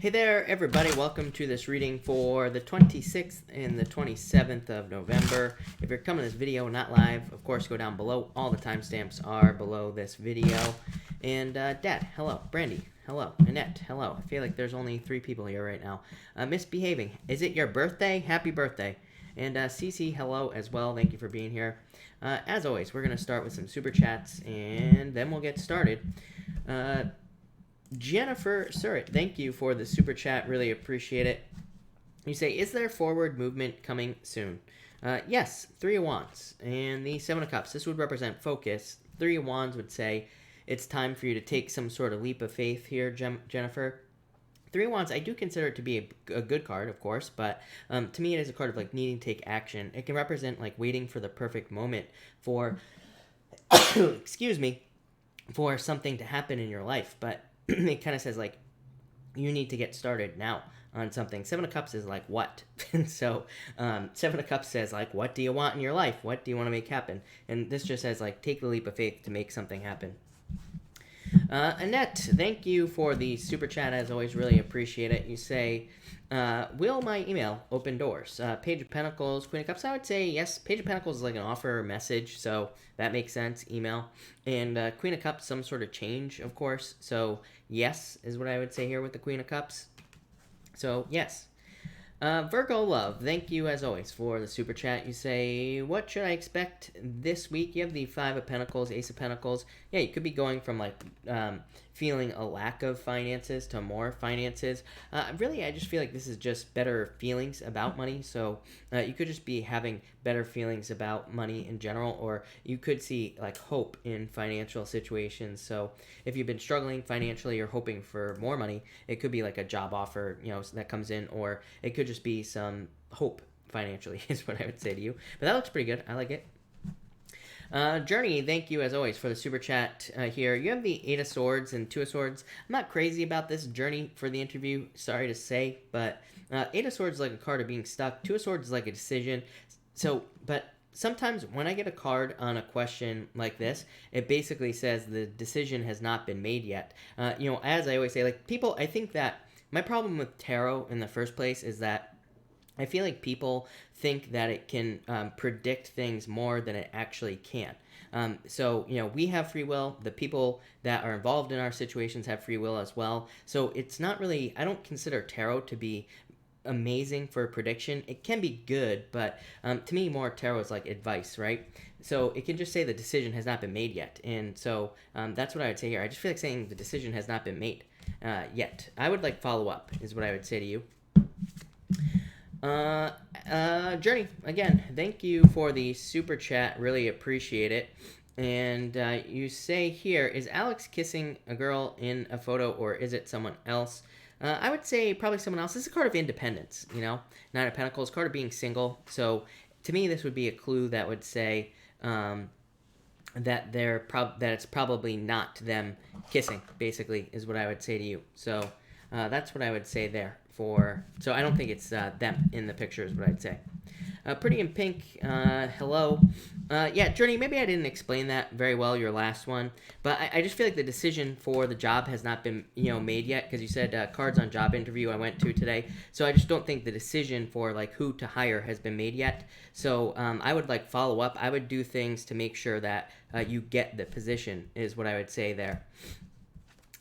Hey there, everybody. Welcome to this reading for the 26th and the 27th of November. If you're coming to this video not live, of course, go down below. All the timestamps are below this video. And Dad, hello. Brandy, hello. Annette, hello. I feel like there's only 3 people here right now. Misbehaving. Is it your birthday? Happy birthday. And Cece, hello as well. Thank you for being here. As always, we're going to start with some super chats, and then we'll get started. Jennifer Surratt, thank you for the super chat. Really appreciate it. You say, is there forward movement coming soon? Yes, 3 of Wands and the 7 of Cups. This would represent focus. 3 of Wands would say it's time for you to take some sort of leap of faith here, Jennifer. 3 of Wands, I do consider it to be a good card, of course, but to me it is a card of like needing to take action. It can represent like waiting for the perfect moment for, excuse me, for something to happen in your life, but it kind of says like you need to get started now on something. 7 of Cups is like what? And so 7 of Cups says like what do you want in your life? What do you want to make happen? And this just says like take the leap of faith to make something happen. Annette, thank you for the super chat. As always, really appreciate it. You say, will my email open doors? Page of Pentacles, Queen of Cups. I would say yes. Page of Pentacles is like an offer or message, so that makes sense. Email. And Queen of Cups, some sort of change, of course. So yes is what I would say here with the Queen of Cups. So yes. Virgo Love, thank you as always for the super chat. You say, what should I expect this week? You have the 5 of Pentacles, Ace of Pentacles. Yeah, you could be going from like feeling a lack of finances to more finances. Really, I just feel like this is just better feelings about money. So you could just be having better feelings about money in general, or you could see like hope in financial situations. So if you've been struggling financially or hoping for more money, it could be like a job offer, you know, that comes in, or it could just be some hope financially is what I would say to you. But that looks pretty good. I like it. Journey, thank you as always for the super chat here. You have the 8 of Swords and 2 of Swords. I'm not crazy about this Journey for the interview, sorry to say, but 8 of Swords is like a card of being stuck. 2 of Swords is like a decision. So, but sometimes when I get a card on a question like this, it basically says the decision has not been made yet. You know, as I always say, like people, I think that my problem with tarot in the first place is that I feel like people think that it can predict things more than it actually can. So, you know, we have free will. The people that are involved in our situations have free will as well. So it's not really, I don't consider tarot to be amazing for prediction. It can be good, but to me, more tarot is like advice, right? So it can just say the decision has not been made yet. And so that's what I would say here. I just feel like saying the decision has not been made yet. I would like follow up is what I would say to you. Journey, again, thank you for the super chat. Really appreciate it. And you say here, is Alex kissing a girl in a photo, or is it someone else? I would say probably someone else. This is a card of independence, you know? 9 of Pentacles, card of being single. So to me, this would be a clue that would say that it's probably not them kissing, basically, is what I would say to you. So that's what I would say there. So I don't think it's them in the picture is what I'd say. Pretty in Pink, hello. Yeah, Journey, maybe I didn't explain that very well, your last one. But I just feel like the decision for the job has not been, you know, made yet. Because you said cards on job interview I went to today. So I just don't think the decision for, like, who to hire has been made yet. So I would, like, follow up. I would do things to make sure that you get the position is what I would say there.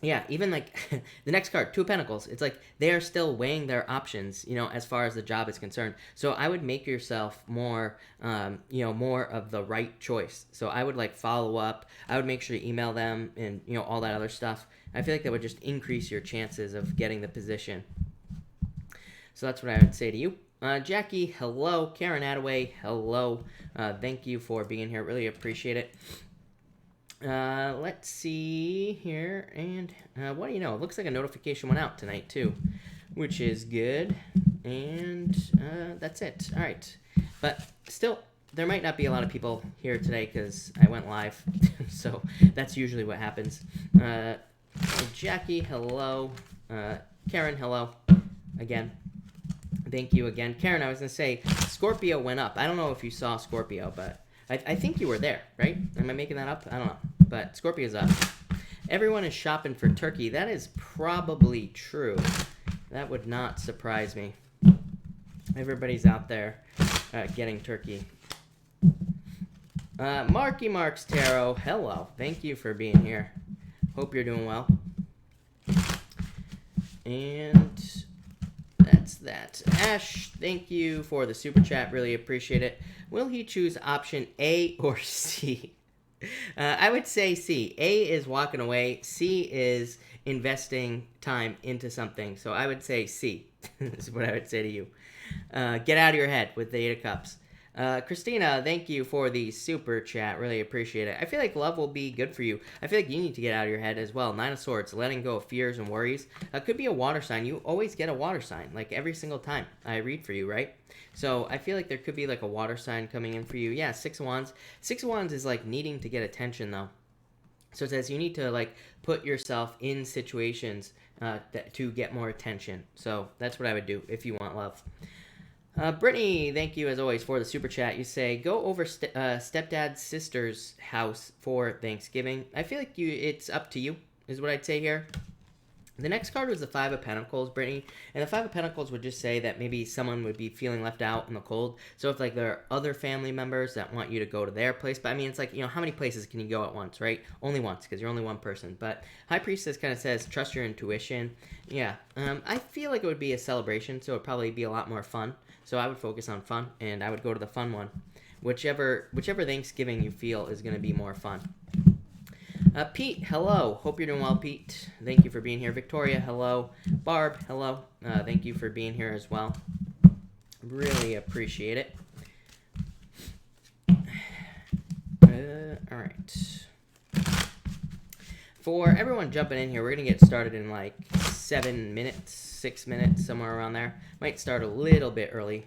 Yeah, even like the next card, 2 of Pentacles, it's like they are still weighing their options, you know, as far as the job is concerned. So I would make yourself more, you know, more of the right choice. So I would like follow up. I would make sure to email them and, you know, all that other stuff. I feel like that would just increase your chances of getting the position. So that's what I would say to you. Jackie, hello. Karen Attaway, hello. Thank you for being here. Really appreciate it. Let's see here, and what do you know? It looks like a notification went out tonight too, which is good, and that's it. All right, but still, there might not be a lot of people here today because I went live, so that's usually what happens. Jackie, hello. Karen, hello. Again, thank you again. Karen, I was going to say, Scorpio went up. I don't know if you saw Scorpio, but I think you were there, right? Am I making that up? I don't know. But Scorpio's up. Everyone is shopping for turkey. That is probably true. That would not surprise me. Everybody's out there getting turkey. Marky Marks Tarot, hello. Thank you for being here. Hope you're doing well. And that's that. Ash, thank you for the super chat. Really appreciate it. Will he choose option A or C? I would say C. A is walking away. C is investing time into something. So I would say C. This is what I would say to you. Get out of your head with the Eight of Cups. Christina, thank you for the super chat. Really appreciate it. I feel like love will be good for you. I feel like you need to get out of your head as well. Nine of Swords, letting go of fears and worries. Could be a water sign. You always get a water sign, like every single time I read for you, right? So I feel like there could be like a water sign coming in for you. Yeah, Six of Wands. Six of Wands is like needing to get attention though. So it says you need to like put yourself in situations to get more attention. So that's what I would do if you want love. Brittany, thank you as always for the super chat. You say, go over stepdad's sister's house for Thanksgiving. I feel like it's up to you, is what I'd say here. The next card was the Five of Pentacles, Brittany. And the Five of Pentacles would just say that maybe someone would be feeling left out in the cold. So if like there are other family members that want you to go to their place. But I mean, it's like, you know, how many places can you go at once, right? Only once, because you're only one person. But High Priestess kind of says, trust your intuition. Yeah, I feel like it would be a celebration, so it would probably be a lot more fun. So I would focus on fun, and I would go to the fun one. Whichever Thanksgiving you feel is going to be more fun. Pete, hello. Hope you're doing well, Pete. Thank you for being here. Victoria, hello. Barb, hello. Thank you for being here as well. Really appreciate it. All right. For everyone jumping in here, we're going to get started in like 7 minutes, 6 minutes, somewhere around there. Might start a little bit early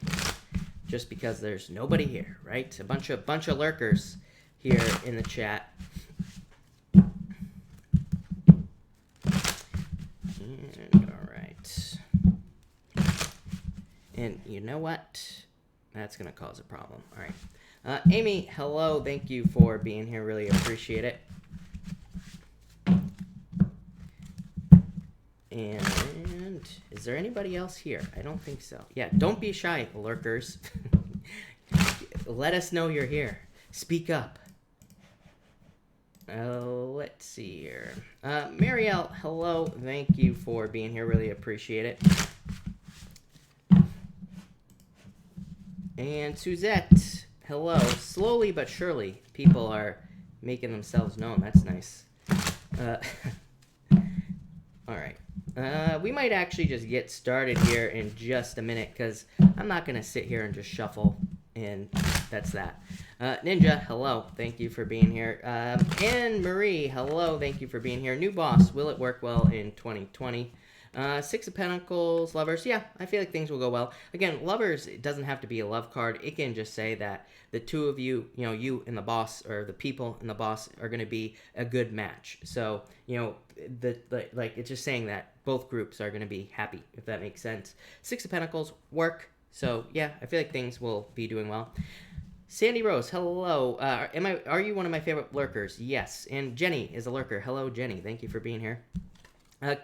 just because there's nobody here, right? A bunch of lurkers here in the chat. And, all right. And you know what? That's going to cause a problem. All right. Amy, hello. Thank you for being here. Really appreciate it. And is there anybody else here? I don't think so. Yeah, don't be shy, lurkers. Let us know you're here. Speak up. Let's see here. Marielle, hello. Thank you for being here. Really appreciate it. And Suzette, hello. Slowly but surely, people are making themselves known. That's nice. All right. We might actually just get started here in just a minute because I'm not going to sit here and just shuffle, and that's that. Ninja, hello. Thank you for being here. Anne Marie, hello. Thank you for being here. New boss, will it work well in 2020? Six of Pentacles, Lovers. Yeah, I feel like things will go well. Again, Lovers, it doesn't have to be a love card. It can just say that the two of you, you know, you and the boss, or the people and the boss are going to be a good match. So, you know, like it's just saying that both groups are going to be happy, if that makes sense. Six of Pentacles, work. So, yeah, I feel like things will be doing well. Sandy Rose, hello. Are you one of my favorite lurkers? Yes. And Jenny is a lurker. Hello, Jenny. Thank you for being here.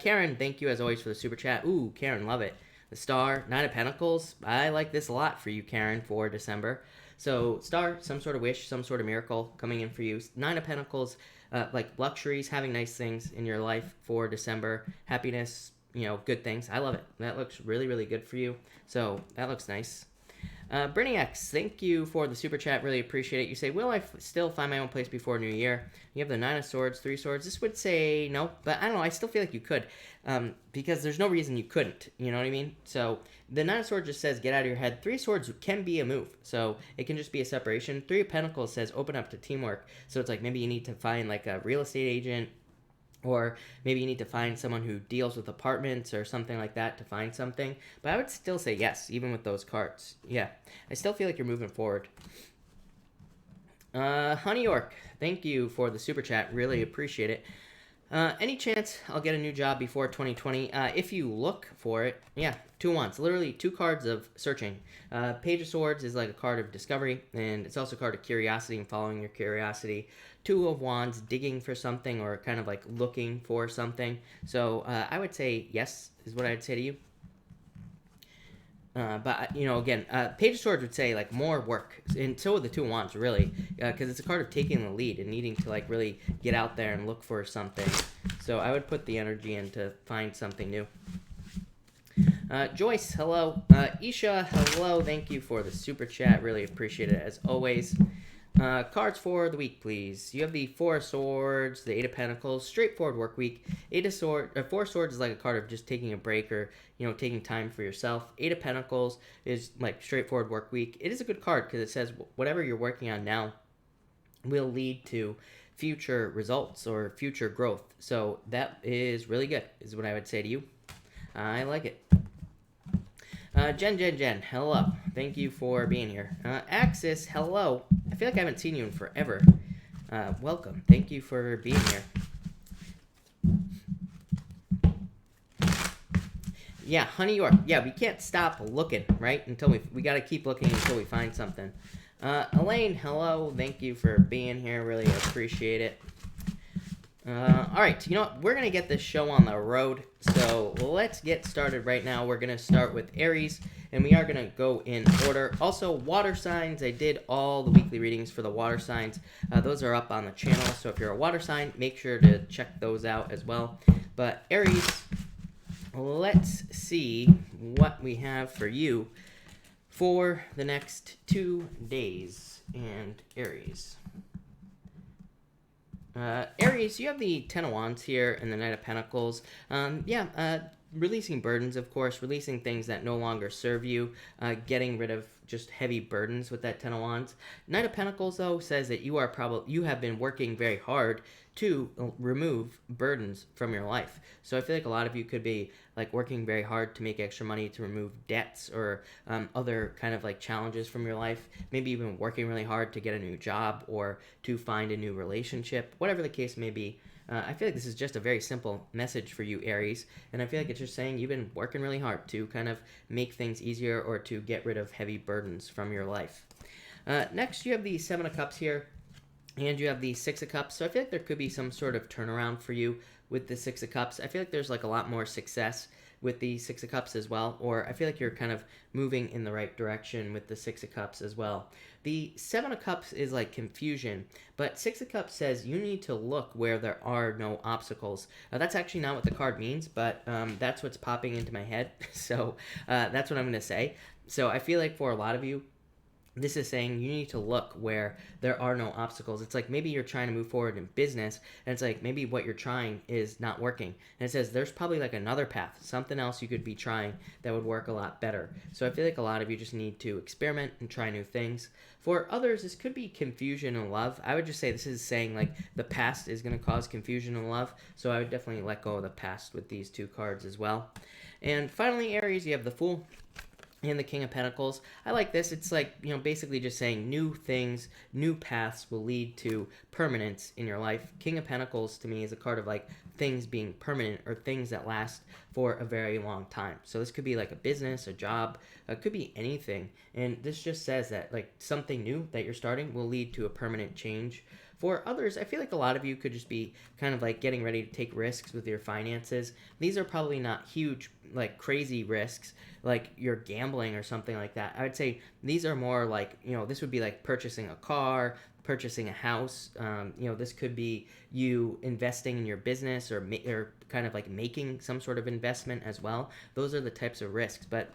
Karen, thank you as always for the super chat. Ooh, Karen, love it. The Star, Nine of Pentacles. I like this a lot for you, Karen, for December. So, Star, some sort of wish, some sort of miracle coming in for you. Nine of Pentacles, like luxuries, having nice things in your life for December. Happiness, you know, good things. I love it. That looks really, really good for you. So, that looks nice. Brittany X, thank you for the super chat. Really appreciate it. You say, will I still find my own place before New Year? You have the Nine of Swords, Three Swords. This would say no, but I don't know. I still feel like you could because there's no reason you couldn't. You know what I mean? So the Nine of Swords just says get out of your head. Three Swords can be a move. So it can just be a separation. Three of Pentacles says open up to teamwork. So it's like maybe you need to find like a real estate agent, or maybe you need to find someone who deals with apartments or something like that to find something. But I would still say yes, even with those cards. Yeah, I still feel like you're moving forward. Honey York, thank you for the super chat. Really appreciate it. Any chance I'll get a new job before 2020? If you look for it, yeah, 2 Wands. Literally 2 cards of searching. Page of Swords is like a card of discovery, and it's also a card of curiosity and following your curiosity. 2 of Wands, digging for something or kind of like looking for something. So I would say yes is what I'd say to you. But you know, again, Page of Swords would say like more work, and so would the Two of Wands, really, because it's a card of taking the lead and needing to like really get out there and look for something. So I would put the energy in to find something new. Joyce, hello. Isha, hello. Thank you for the super chat. Really appreciate it as always. Cards for the week, please. You have the Four of Swords, the Eight of Pentacles, straightforward work week. Four of Swords is like a card of just taking a break or, you know, taking time for yourself. Eight of Pentacles is like straightforward work week. It is a good card because it says whatever you're working on now will lead to future results or future growth. So that is really good, is what I would say to you. I like it. Jen, hello. Thank you for being here. Axis, hello. I feel like I haven't seen you in forever. Welcome. Thank you for being here. Yeah, Honey York. Yeah, we can't stop looking, right? Until we got to keep looking until we find something. Elaine, hello. Thank you for being here. Really appreciate it. All right, you know what? We're going to get this show on the road, so let's get started right now. We're going to start with Aries, and we are going to go in order. Also, water signs. I did all the weekly readings for the water signs. Those are up on the channel, so if you're a water sign, make sure to check those out as well. But Aries, let's see what we have for you for the next 2 days. And Aries. Aries, you have the Ten of Wands here and the Knight of Pentacles. Releasing burdens, of course, releasing things that no longer serve you, getting rid of just heavy burdens with that Ten of Wands. Knight of Pentacles, though, says that you have been working very hard to remove burdens from your life. So I feel like a lot of you could be like working very hard to make extra money to remove debts or other kind of like challenges from your life. Maybe even working really hard to get a new job or to find a new relationship, whatever the case may be. I feel like this is just a very simple message for you, Aries, and I feel like it's just saying you've been working really hard to kind of make things easier or to get rid of heavy burdens from your life. Next, you have the Seven of Cups here, and you have the Six of Cups, so I feel like there could be some sort of turnaround for you with the Six of Cups. I feel like there's like a lot more success with the Six of Cups as well, or I feel like you're kind of moving in the right direction with the Six of Cups as well. The Seven of Cups is like confusion, but Six of Cups says you need to look where there are no obstacles. That's actually not what the card means, but that's what's popping into my head, so that's what I'm going to say. So I feel like for a lot of you, this is saying you need to look where there are no obstacles. It's like maybe you're trying to move forward in business, and it's like maybe what you're trying is not working. And it says there's probably like another path, something else you could be trying that would work a lot better. So I feel like a lot of you just need to experiment and try new things. For others, this could be confusion and love. I would just say this is saying like the past is going to cause confusion and love. So I would definitely let go of the past with these two cards as well. And finally, Aries, you have the Fool and the King of Pentacles. I like this. It's like, you know, basically just saying new things, new paths will lead to permanence in your life. King of Pentacles to me is a card of like things being permanent or things that last for a very long time. So this could be like a business, a job, it could be anything. And this just says that like something new that you're starting will lead to a permanent change. For others, I feel like a lot of you could just be kind of like getting ready to take risks with your finances. These are probably not huge, like crazy risks, like you're gambling or something like that. I would say these are more like, you know, this would be like purchasing a car, purchasing a house. You know, this could be you investing in your business or kind of like making some sort of investment as well. Those are the types of risks. But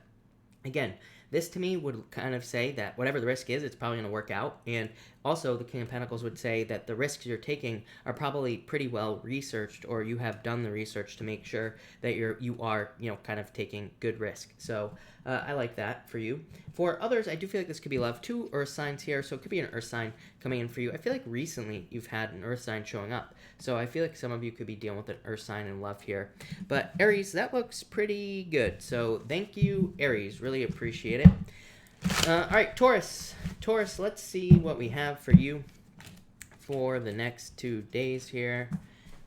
again, this to me would kind of say that whatever the risk is, it's probably going to work out. And also the King of Pentacles would say that the risks you're taking are probably pretty well researched, or you have done the research to make sure that you are, you know, kind of taking good risk. So I like that for you. For others, I do feel like this could be love. 2 Earth signs here, so it could be an Earth sign coming in for you. I feel like recently you've had an Earth sign showing up. So I feel like some of you could be dealing with an Earth sign in love here. But Aries, that looks pretty good. So thank you, Aries. Really appreciate it. All right, Taurus. Taurus, let's see what we have for you for the next 2 days here.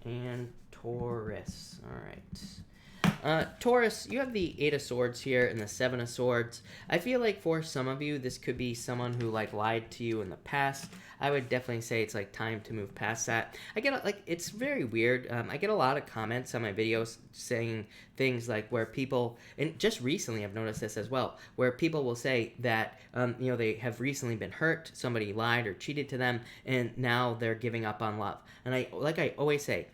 And Taurus. All right. Taurus, you have the 8 of Swords here and the 7 of Swords. I feel like for some of you, this could be someone who like lied to you in the past. I would definitely say it's like time to move past that. I get like, it's very weird. I get a lot of comments on my videos saying things like where people, and just recently I've noticed this as well, where people will say that, they have recently been hurt, somebody lied or cheated to them, and now they're giving up on love. And I always say,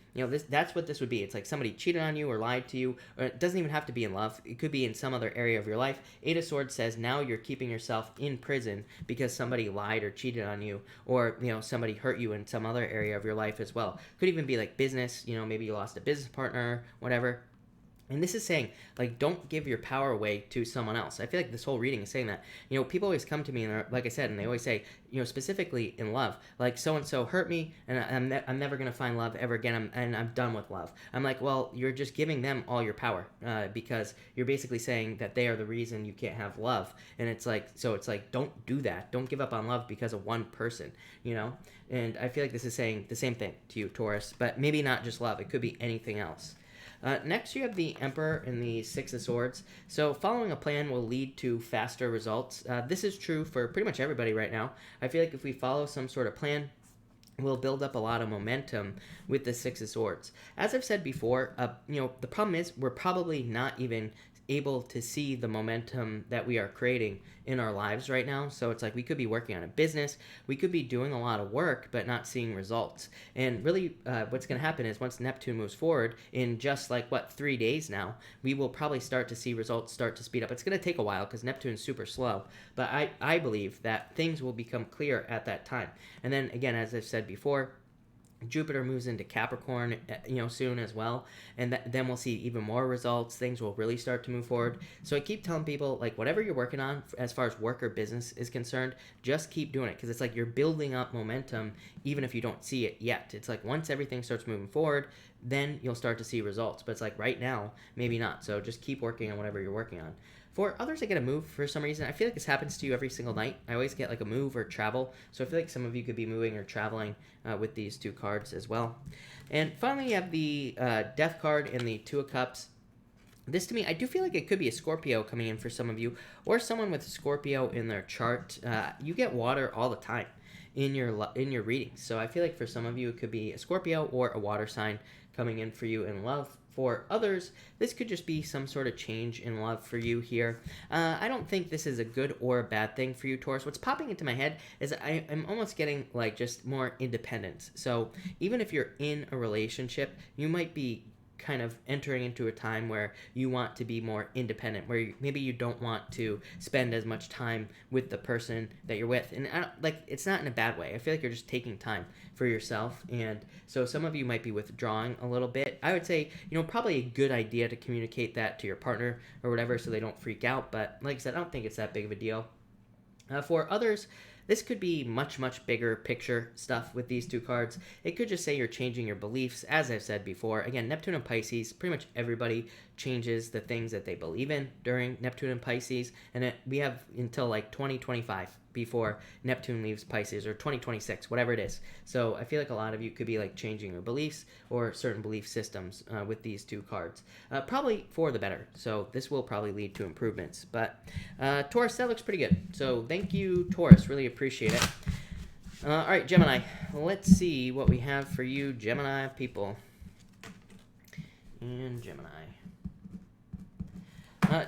that's what this would be. It's like somebody cheated on you or lied to you, or it doesn't even have to be in love. It could be in some other area of your life. Eight of Swords says now you're keeping yourself in prison because somebody lied or cheated on you, or, somebody hurt you in some other area of your life as well. Could even be like business, maybe you lost a business partner, whatever. And this is saying, like, don't give your power away to someone else. I feel like this whole reading is saying that. People always come to me, and like I said, and they always say, specifically in love, like, so-and-so hurt me, and I'm never going to find love ever again, and I'm done with love. I'm like, well, you're just giving them all your power, because you're basically saying that they are the reason you can't have love. And it's like, don't do that. Don't give up on love because of one person, And I feel like this is saying the same thing to you, Taurus, but maybe not just love. It could be anything else. Next, you have the Emperor and the Six of Swords. So following a plan will lead to faster results. This is true for pretty much everybody right now. I feel like if we follow some sort of plan, we'll build up a lot of momentum with the Six of Swords. As I've said before, the problem is we're probably not even able to see the momentum that we are creating in our lives right now. So it's like we could be working on a business, we could be doing a lot of work, but not seeing results. And really what's going to happen is once Neptune moves forward in just 3 days now, we will probably start to see results start to speed up. It's going to take a while because Neptune's super slow, but I believe that things will become clear at that time. And then again, as I've said before, Jupiter moves into Capricorn, soon as well, and then we'll see even more results. Things will really start to move forward. So I keep telling people, like, whatever you're working on as far as work or business is concerned, just keep doing it, because it's like you're building up momentum even if you don't see it yet. It's like once everything starts moving forward, then you'll start to see results. But it's like right now, maybe not. So just keep working on whatever you're working on. For others, I get a move for some reason. I feel like this happens to you every single night. I always get like a move or travel. So I feel like some of you could be moving or traveling with these two cards as well. And finally, you have the Death card and the Two of Cups. This, to me, I do feel like it could be a Scorpio coming in for some of you, or someone with Scorpio in their chart. You get water all the time in your readings. So I feel like for some of you, it could be a Scorpio or a water sign coming in for you in love. For others, this could just be some sort of change in love for you here. I don't think this is a good or a bad thing for you, Taurus. What's popping into my head is I'm almost getting like just more independence. So even if you're in a relationship, you might be kind of entering into a time where you want to be more independent, where maybe you don't want to spend as much time with the person that you're with. And it's not in a bad way. I feel like you're just taking time for yourself. And so some of you might be withdrawing a little bit. I would say, probably a good idea to communicate that to your partner or whatever so they don't freak out. But like I said, I don't think it's that big of a deal. For others, this could be much, much bigger picture stuff with these two cards. It could just say you're changing your beliefs, as I've said before. Again, Neptune and Pisces, pretty much everybody changes the things that they believe in during Neptune and Pisces. And we have until 2025 before Neptune leaves Pisces, or 2026, whatever it is. So I feel like a lot of you could be changing your beliefs or certain belief systems with these two cards. Probably for the better. So this will probably lead to improvements. But Taurus, that looks pretty good. So thank you, Taurus. Really appreciate it. All right, Gemini. Let's see what we have for you, Gemini people. And Gemini.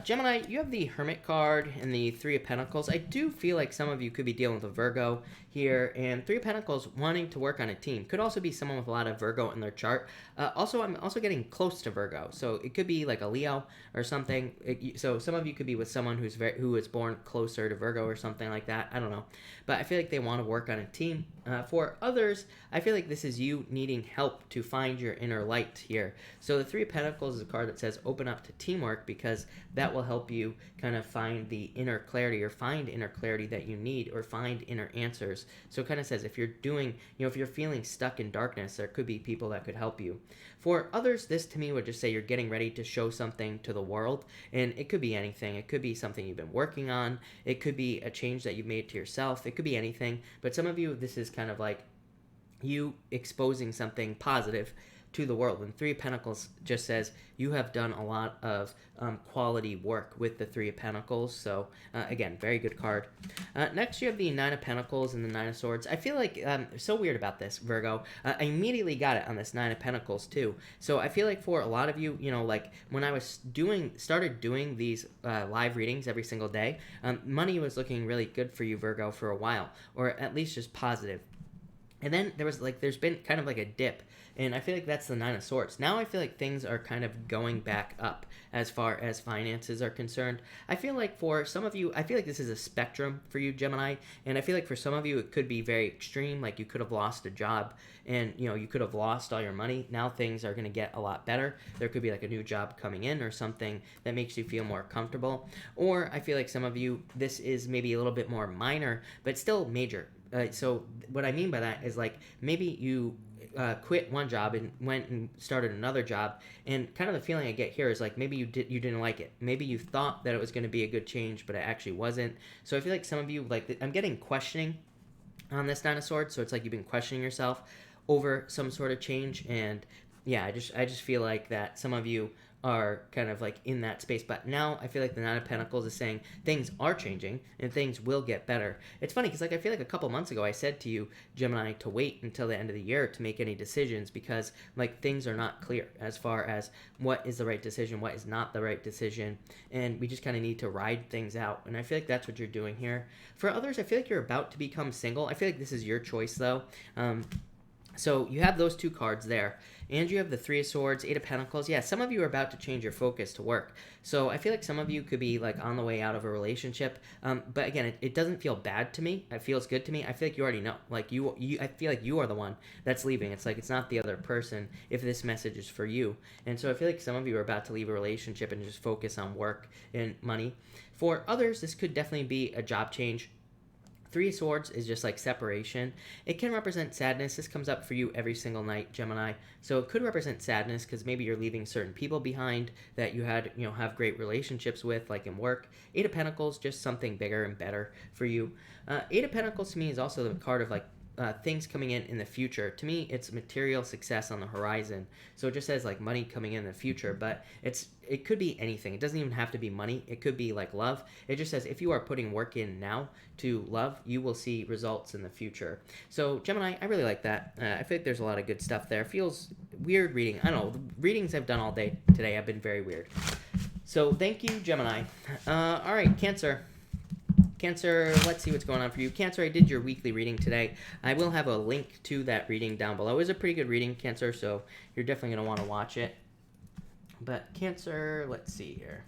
Gemini, you have the Hermit card and the Three of Pentacles. I do feel like some of you could be dealing with a Virgo here, and Three of Pentacles wanting to work on a team. Could also be someone with a lot of Virgo in their chart. I'm also getting close to Virgo, so it could be like a Leo or something. So some of you could be with someone who was born closer to Virgo or something like that. I don't know, but I feel like they want to work on a team. For others, I feel like this is you needing help to find your inner light here. So the Three of Pentacles is a card that says open up to teamwork, because that will help you kind of find the inner clarity, or find inner clarity that you need, or find inner answers. So it kind of says if you're doing, if you're feeling stuck in darkness, there could be people that could help you. For others, this to me would just say you're getting ready to show something to the world, and it could be anything. It could be something you've been working on. It could be a change that you've made to yourself. It could be anything, but some of you, this is kind of like you exposing something positive to the world. And Three of Pentacles just says you have done a lot of quality work with the Three of Pentacles. So again, very good card. Next, you have the Nine of Pentacles and the Nine of Swords. I feel like so weird about this, Virgo. I immediately got it on this Nine of Pentacles too. So I feel like for a lot of you, you know, like when I was started doing these live readings every single day, money was looking really good for you, Virgo, for a while, or at least just positive. And then there's been kind of like a dip, and I feel like that's the Nine of Swords. Now I feel like things are kind of going back up as far as finances are concerned. I feel like for some of you, I feel like this is a spectrum for you, Gemini, and I feel like for some of you it could be very extreme, like you could have lost a job and, you know, you could have lost all your money. Now things are going to get a lot better. There could be like a new job coming in or something that makes you feel more comfortable. Or I feel like some of you, this is maybe a little bit more minor, but still major. So what I mean by that is like maybe you quit one job and went and started another job, and kind of the feeling I get here is like maybe you didn't like it. Maybe you thought that it was going to be a good change, but it actually wasn't. So I feel like some of you, like, I'm getting questioning on this Nine of Swords. So it's like you've been questioning yourself over some sort of change, and yeah, I just feel like that some of you are kind of like in that space. But now I feel like the Nine of Pentacles is saying things are changing and things will get better. It's funny because like I feel like a couple months ago I said to you, Gemini, to wait until the end of the year to make any decisions because like things are not clear as far as what is the right decision, what is not the right decision, and we just kind of need to ride things out. And I feel like that's what you're doing here. For others, I feel like you're about to become single. I feel like this is your choice though. So you have those two cards there, and you have the Three of Swords, Eight of Pentacles. Yeah, some of you are about to change your focus to work. So I feel like some of you could be like on the way out of a relationship. But again, it doesn't feel bad to me. It feels good to me. I feel like you already know. Like I feel like you are the one that's leaving. It's like it's not the other person if this message is for you. And so I feel like some of you are about to leave a relationship and just focus on work and money. For others, this could definitely be a job change. Three of Swords is just like separation. It can represent sadness. This comes up for you every single night, Gemini. So it could represent sadness because maybe you're leaving certain people behind that you had, you know, have great relationships with, like in work. Eight of Pentacles, just something bigger and better for you. Eight of Pentacles to me is also the card of like things coming in the future. To me, it's material success on the horizon. So it just says like money coming in the future, but it could be anything. It doesn't even have to be money. It could be like love. It just says if you are putting work in now to love, you will see results in the future. So Gemini, I really like that. I feel like there's a lot of good stuff there. Feels weird reading. I don't know. The readings I've done all day today have been very weird. So thank you, Gemini. All right, Cancer. Cancer, let's see what's going on for you. Cancer, I did your weekly reading today. I will have a link to that reading down below. It was a pretty good reading, Cancer, so you're definitely going to want to watch it. But Cancer, let's see here.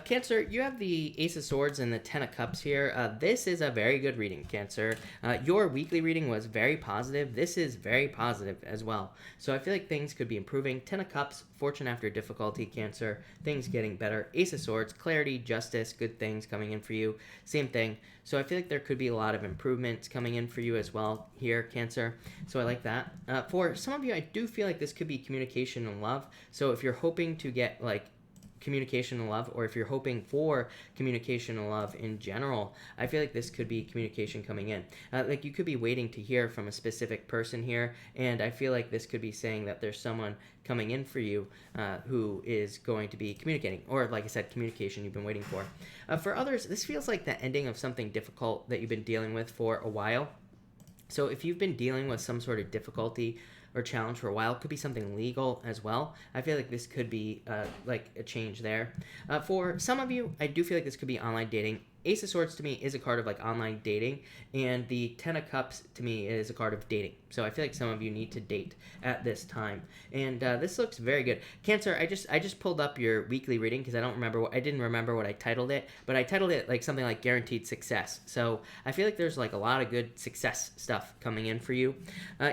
Cancer, you have the Ace of Swords and the Ten of Cups here. This is a very good reading, Cancer. Your weekly reading was very positive. This is very positive as well. So I feel like things could be improving. Ten of Cups, fortune after difficulty, Cancer. Things getting better. Ace of Swords, clarity, justice, good things coming in for you. Same thing. So I feel like there could be a lot of improvements coming in for you as well here, Cancer. So I like that. For some of you, I do feel like this could be communication and love. So if you're hoping to get like communication and love, or if you're hoping for communication and love in general, I feel like this could be communication coming in. Like you could be waiting to hear from a specific person here, and I feel like this could be saying that there's someone coming in for you who is going to be communicating, or like I said, communication you've been waiting for. For others, this feels like the ending of something difficult that you've been dealing with for a while. So if you've been dealing with some sort of difficulty or challenge for a while, it could be something legal as well. I feel like this could be like a change there. For some of you, I do feel like this could be online dating. Ace of Swords to me is a card of like online dating, and the Ten of Cups to me is a card of dating. So I feel like some of you need to date at this time, and this looks very good. Cancer, I just pulled up your weekly reading because I didn't remember what I titled it, but I titled it like something like guaranteed success. So I feel like there's like a lot of good success stuff coming in for you.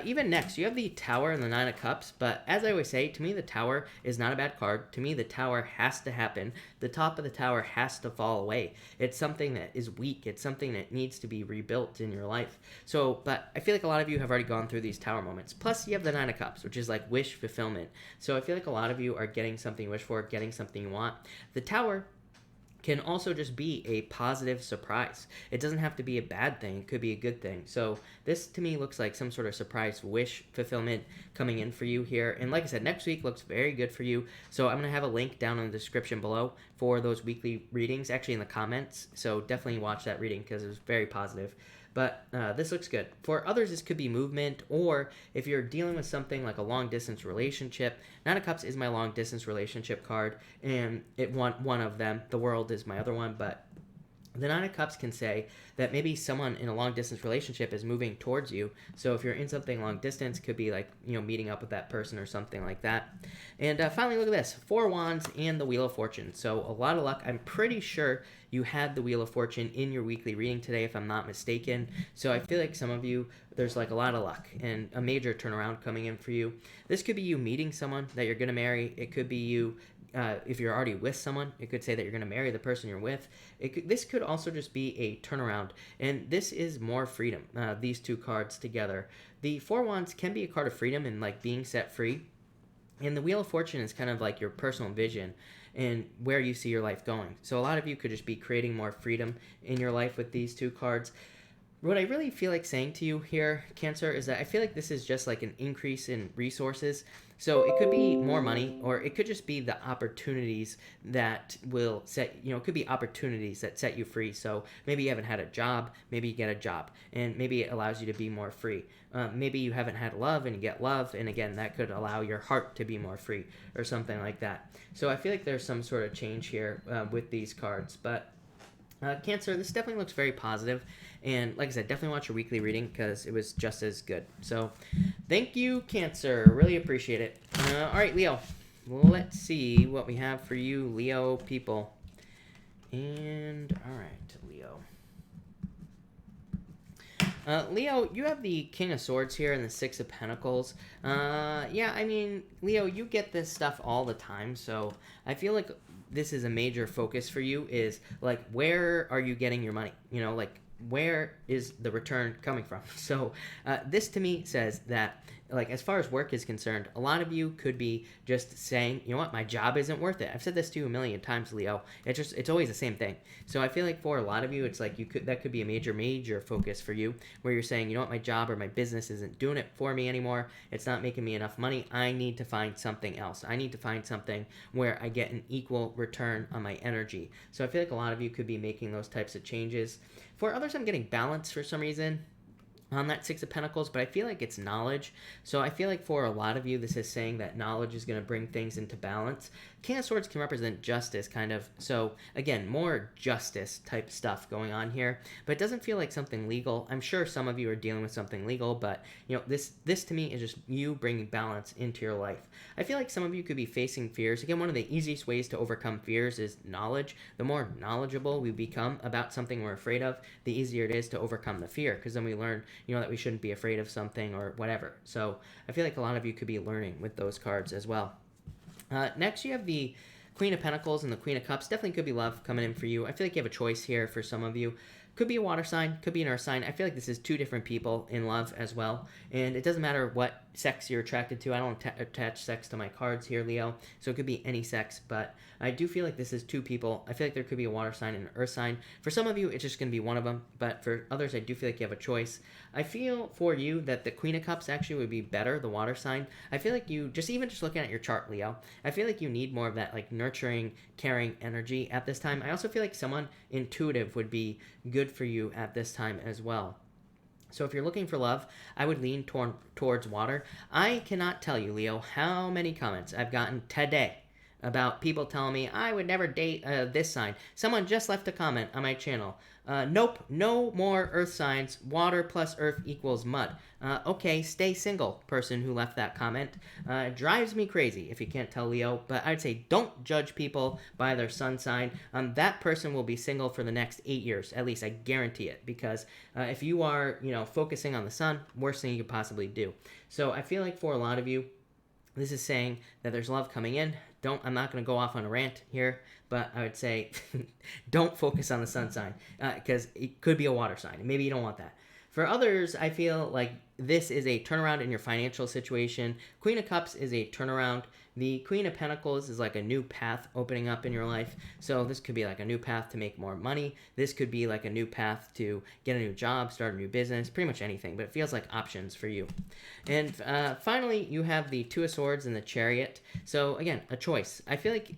Even next, you have the Tower and the Nine of Cups, but as I always say, to me the Tower is not a bad card. To me the Tower has to happen. The top of the Tower has to fall away. It's something that is weak. It's something that needs to be rebuilt in your life. So, but I feel like a lot of you have already gone through these Tower moments. Plus, you have the Nine of Cups, which is like wish fulfillment. So I feel like a lot of you are getting something you wish for, getting something you want. The Tower can also just be a positive surprise. It doesn't have to be a bad thing. It could be a good thing. So this to me looks like some sort of surprise wish fulfillment coming in for you here. And like I said, next week looks very good for you. So I'm going to have a link down in the description below for those weekly readings, actually in the comments. So definitely watch that reading because it was very positive. But this looks good. For others, this could be movement, or if you're dealing with something like a long-distance relationship. Nine of Cups is my long-distance relationship card, and it one of them. The World is my other one, but the Nine of Cups can say that maybe someone in a long-distance relationship is moving towards you. So if you're in something long-distance, could be like, meeting up with that person or something like that. And finally, look at this. Four Wands and the Wheel of Fortune. So a lot of luck. I'm pretty sure you had the Wheel of Fortune in your weekly reading today, if I'm not mistaken. So I feel like some of you, there's like a lot of luck and a major turnaround coming in for you. This could be you meeting someone that you're going to marry. It could be you, if you're already with someone, it could say that you're going to marry the person you're with. This could also just be a turnaround. And this is more freedom, these two cards together. The Four Wands can be a card of freedom and like being set free. And the Wheel of Fortune is kind of like your personal vision and where you see your life going. So a lot of you could just be creating more freedom in your life with these two cards. What I really feel like saying to you here, Cancer, is that I feel like this is just like an increase in resources. So it could be more money, or it could just be the opportunities that will set, it could be opportunities that set you free. So maybe you haven't had a job, maybe you get a job, and maybe it allows you to be more free. Maybe you haven't had love and you get love, and again, that could allow your heart to be more free or something like that. So I feel like there's some sort of change here with these cards, but Cancer, this definitely looks very positive. And like I said, definitely watch your weekly reading because it was just as good. So thank you, Cancer. Really appreciate it. All right, Leo. Let's see what we have for you, Leo people. And all right, Leo. Leo, you have the King of Swords here and the Six of Pentacles. Yeah, I mean, Leo, you get this stuff all the time. So I feel like this is a major focus for you is like, where are you getting your money? Like, where is the return coming from? So this to me says that, like, as far as work is concerned, a lot of you could be just saying, you know what, my job isn't worth it. I've said this to you a million times, Leo. It's always the same thing. So I feel like for a lot of you, it's like that could be a major focus for you, where you're saying, you know what, my job or my business isn't doing it for me anymore. It's not making me enough money. I need to find something else. I need to find something where I get an equal return on my energy. So I feel like a lot of you could be making those types of changes. For others, I'm getting balance for some reason on that Six of Pentacles, but I feel like it's knowledge. So I feel like for a lot of you, this is saying that knowledge is going to bring things into balance. King of Swords can represent justice, kind of. So again, more justice type stuff going on here, but it doesn't feel like something legal. I'm sure some of you are dealing with something legal, but this to me is just you bringing balance into your life. I feel like some of you could be facing fears. Again, one of the easiest ways to overcome fears is knowledge. The more knowledgeable we become about something we're afraid of, the easier it is to overcome the fear, because then we learn that we shouldn't be afraid of something or whatever. So I feel like a lot of you could be learning with those cards as well. Next, you have the Queen of Pentacles and the Queen of Cups. Definitely could be love coming in for you. I feel like you have a choice here for some of you. Could be a water sign, could be an earth sign. I feel like this is two different people in love as well. And it doesn't matter what sex you're attracted to. I don't attach sex to my cards here, Leo. So it could be any sex, but I do feel like this is two people. I feel like there could be a water sign and an earth sign. For some of you, it's just going to be one of them. But for others, I do feel like you have a choice. I feel for you that the Queen of Cups actually would be better, the water sign. I feel like you, just looking at your chart, Leo, I feel like you need more of that like nurturing, caring energy at this time. I also feel like someone intuitive would be good for you at this time as well. So if you're looking for love, I would lean towards water. I cannot tell you, Leo, how many comments I've gotten today about people telling me I would never date this sign. Someone just left a comment on my channel. Nope, no more earth signs. Water plus earth equals mud. Okay, stay single, person who left that comment. It drives me crazy if you can't tell, Leo, but I'd say don't judge people by their sun sign. That person will be single for the next 8 years, at least I guarantee it, because if you are, focusing on the sun, worst thing you could possibly do. So I feel like for a lot of you, this is saying that there's love coming in. I'm not going to go off on a rant here, but I would say don't focus on the sun sign because it could be a water sign. Maybe you don't want that. For others, I feel like this is a turnaround in your financial situation. Queen of Cups is a turnaround. The Queen of Pentacles is like a new path opening up in your life. So this could be like a new path to make more money. This could be like a new path to get a new job, start a new business, pretty much anything. But it feels like options for you. And finally, you have the Two of Swords and the Chariot. So again, a choice. I feel like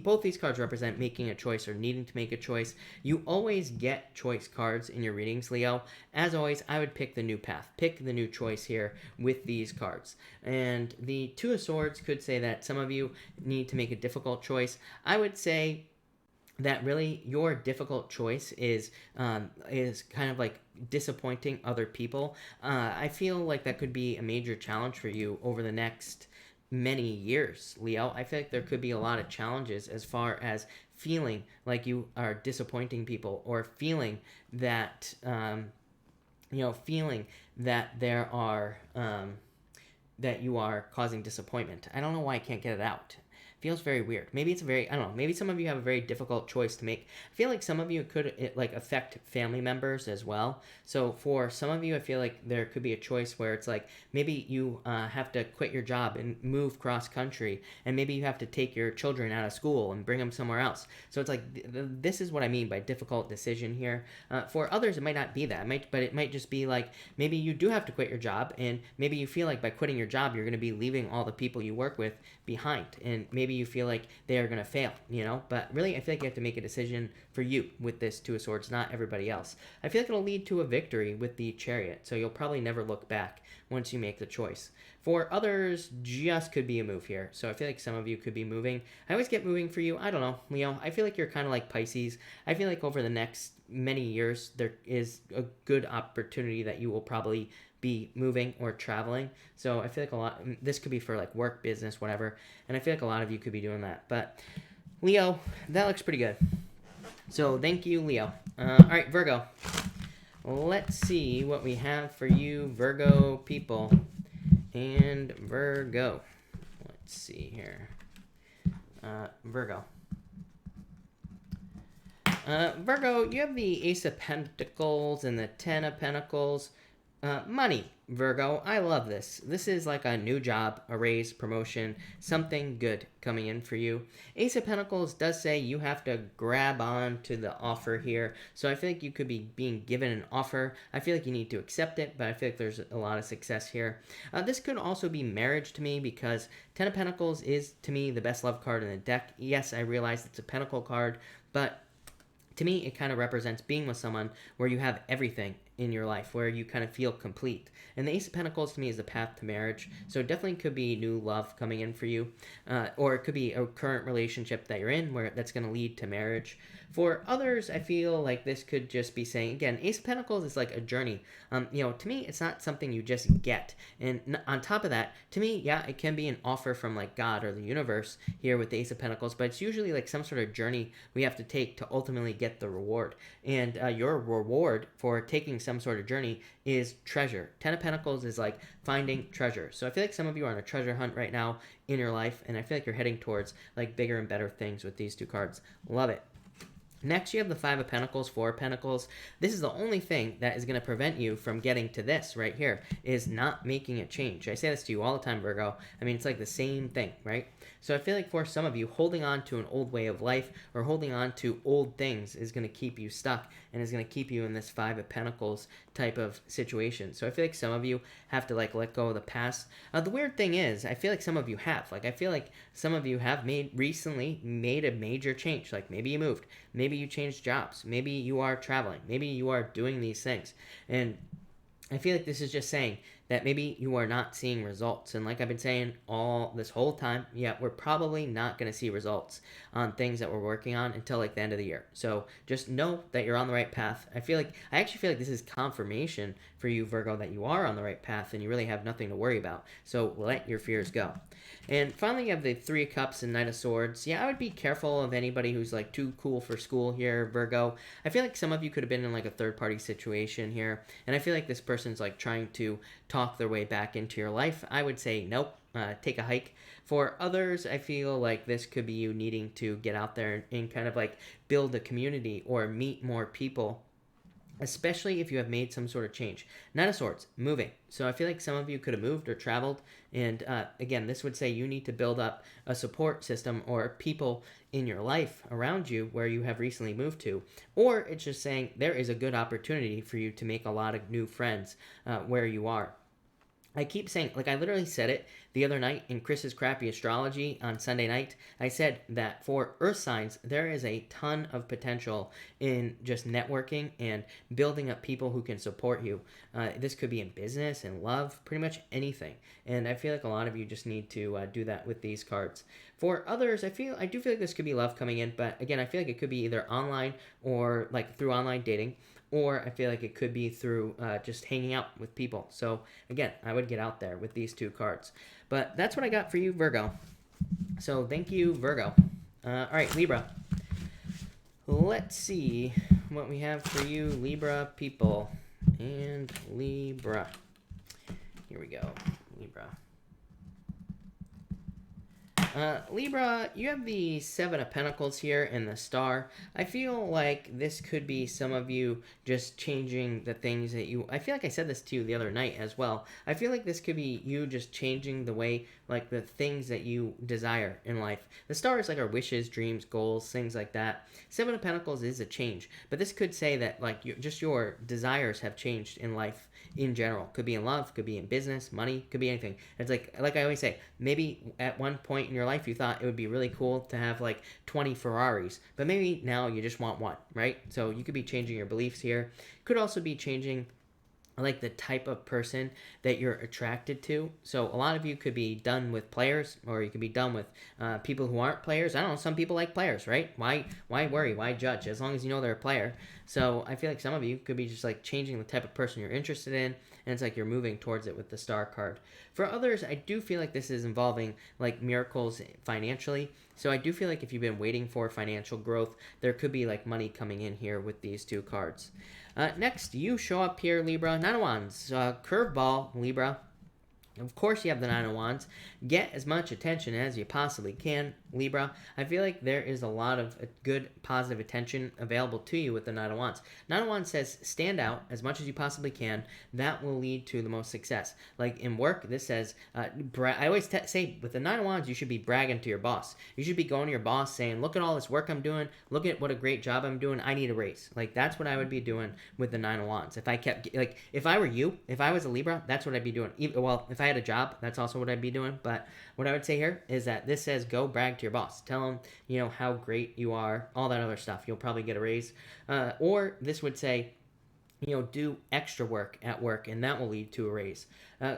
both these cards represent making a choice or needing to make a choice. You always get choice cards in your readings, Leo. As always, I would pick the new path. Pick the new choice here with these cards. And the Two of Swords could say that some of you need to make a difficult choice. I would say that really your difficult choice is kind of like disappointing other people. I feel like that could be a major challenge for you over the next many years, Leo. I feel like there could be a lot of challenges as far as feeling like you are disappointing people, or feeling that feeling that there are that you are causing disappointment. I don't know why I can't get it out. Feels very weird. Maybe it's I don't know, maybe some of you have a very difficult choice to make. I feel like some of you could like affect family members as well. So for some of you, I feel like there could be a choice where it's like maybe you have to quit your job and move cross country, and maybe you have to take your children out of school and bring them somewhere else. So it's like this is what I mean by difficult decision here. For others, it might not be that, but it might just be like maybe you do have to quit your job, and maybe you feel like by quitting your job, you're going to be leaving all the people you work with behind, and maybe you feel like they are going to fail, but really I feel like you have to make a decision for you with this Two of Swords, not everybody else. I feel like it'll lead to a victory with the Chariot, so you'll probably never look back once you make the choice. For others, just could be a move here, so I feel like some of you could be moving. I always get moving for you. I don't know, Leo. I feel like you're kind of like Pisces. I feel like over the next many years there is a good opportunity that you will probably be moving or traveling. So I feel like this could be for like work, business, whatever. And I feel like a lot of you could be doing that. But Leo, that looks pretty good. So thank you, Leo. All right, Virgo. Let's see what we have for you, Virgo people. And Virgo. Let's see here. Virgo. Virgo, you have the Ace of Pentacles and the Ten of Pentacles. Money, Virgo. I love this. This is like a new job, a raise, promotion, something good coming in for you. Ace of Pentacles does say you have to grab on to the offer here. So I feel like you could be being given an offer. I feel like you need to accept it, but I feel like there's a lot of success here. This could also be marriage to me, because Ten of Pentacles is, to me, the best love card in the deck. Yes, I realize it's a Pentacle card, but to me, it kind of represents being with someone where you have everything in your life, where you kind of feel complete. And the Ace of Pentacles to me is the path to marriage. So it definitely could be new love coming in for you. Or it could be a current relationship that you're in where that's going to lead to marriage. For others, I feel like this could just be saying, again, Ace of Pentacles is like a journey. To me, it's not something you just get. And on top of that, to me, yeah, it can be an offer from like God or the universe here with the Ace of Pentacles, but it's usually like some sort of journey we have to take to ultimately get the reward. And your reward for taking some sort of journey is treasure. Ten of Pentacles is like finding treasure. So I feel like some of you are on a treasure hunt right now in your life, and I feel like you're heading towards like bigger and better things with these two cards. Love it. Next, you have the Five of Pentacles, Four of Pentacles. This is the only thing that is going to prevent you from getting to this right here, is not making a change. I say this to you all the time, Virgo. I mean, it's like the same thing, right? So I feel like for some of you, holding on to an old way of life or holding on to old things is going to keep you stuck and is going to keep you in this Five of Pentacles type of situation. So I feel like some of you have to like let go of the past. The weird thing is, I feel like some of you have. Like I feel like some of you have recently made a major change. Like maybe you moved, maybe you changed jobs, maybe you are traveling, maybe you are doing these things. And I feel like this is just saying that maybe you are not seeing results. And like I've been saying all this whole time, yeah, we're probably not going to see results on things that we're working on until like the end of the year. So just know that you're on the right path. I actually feel like this is confirmation for you, Virgo, that you are on the right path and you really have nothing to worry about. So let your fears go. And finally, you have the Three of Cups and Knight of Swords. Yeah, I would be careful of anybody who's like too cool for school here, Virgo. I feel like some of you could have been in like a third-party situation here. And I feel like this person's like trying to talk their way back into your life. I would say nope, take a hike. For others, I feel like this could be you needing to get out there and kind of like build a community or meet more people especially if you have made some sort of change. Nine of Swords, moving. So I feel like some of you could have moved or traveled. And again, this would say you need to build up a support system or people in your life around you where you have recently moved to. Or it's just saying there is a good opportunity for you to make a lot of new friends where you are. I keep saying, like, I literally said it the other night in Chris's Crappy Astrology on Sunday night. I said that for Earth signs, there is a ton of potential in just networking and building up people who can support you. This could be in business and love, pretty much anything. And I feel like a lot of you just need to do that with these cards. For others, I do feel like this could be love coming in, but again, I feel like it could be either online or like through online dating, or I feel like it could be through just hanging out with people. So again, I would get out there with these two cards. But that's what I got for you, Virgo. So thank you, Virgo. All right, Libra. Let's see what we have for you, Libra people. And Libra. Here we go, Libra. Libra, you have the Seven of Pentacles here and the Star. I feel like this could be some of you just changing the things that you... I feel like I said this to you the other night as well. I feel like this could be you just changing the way, like the things that you desire in life. The Star is like our wishes, dreams, goals, things like that. Seven of Pentacles is a change, but this could say that like just your desires have changed in life in general. Could be in love, could be in business, money, could be anything. It's like I always say, maybe at one point in your life you thought it would be really cool to have like 20 Ferraris, but maybe now you just want one, right? So you could be changing your beliefs here. Could also be changing like the type of person that you're attracted to. So a lot of you could be done with players, or you could be done with people who aren't players. I don't know, some people like players, right? Why worry? Why judge? As long as you know they're a player. So I feel like some of you could be just like changing the type of person you're interested in, and it's like you're moving towards it with the Star card. For others, I do feel like this is involving like miracles financially. So I do feel like if you've been waiting for financial growth, there could be like money coming in here with these two cards. Next, you show up here, Libra. Nine of Wands. Curveball, Libra. Of course you have the Nine of Wands. Get as much attention as you possibly can, Libra. I feel like there is a lot of good, positive attention available to you with the Nine of Wands. Nine of Wands says stand out as much as you possibly can. That will lead to the most success. Like in work, this says, I always say with the Nine of Wands, you should be bragging to your boss. You should be going to your boss saying, look at all this work I'm doing. Look at what a great job I'm doing. I need a raise. Like that's what I would be doing with the Nine of Wands. If I kept, like, if I were you, if I was a Libra, that's what I'd be doing. Well, if I had a job, that's also what I'd be doing. But what I would say here is that this says go brag to your boss. Tell him, how great you are, all that other stuff. You'll probably get a raise. Or this would say, do extra work at work, and that will lead to a raise.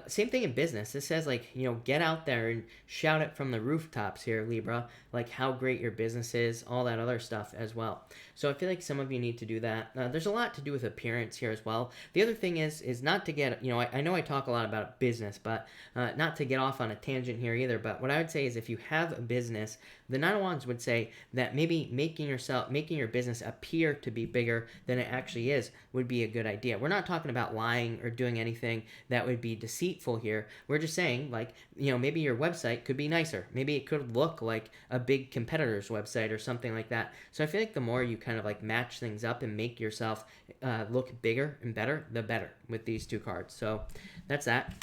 Same thing in business. This says, like, get out there and shout it from the rooftops here, Libra, like how great your business is, all that other stuff as well. So I feel like some of you need to do that. There's a lot to do with appearance here as well. The other thing is not to get, I know I talk a lot about business, but not to get off on a tangent here either. But what I would say is if you have a business, the Nine of Wands would say that maybe making your business appear to be bigger than it actually is would be a good idea. We're not talking about lying or doing anything that would be deceitful here. We're just saying, like, maybe your website could be nicer. Maybe it could look like a big competitor's website or something like that. So I feel like the more you kind of like match things up and make yourself look bigger and better, the better with these two cards. So that's that.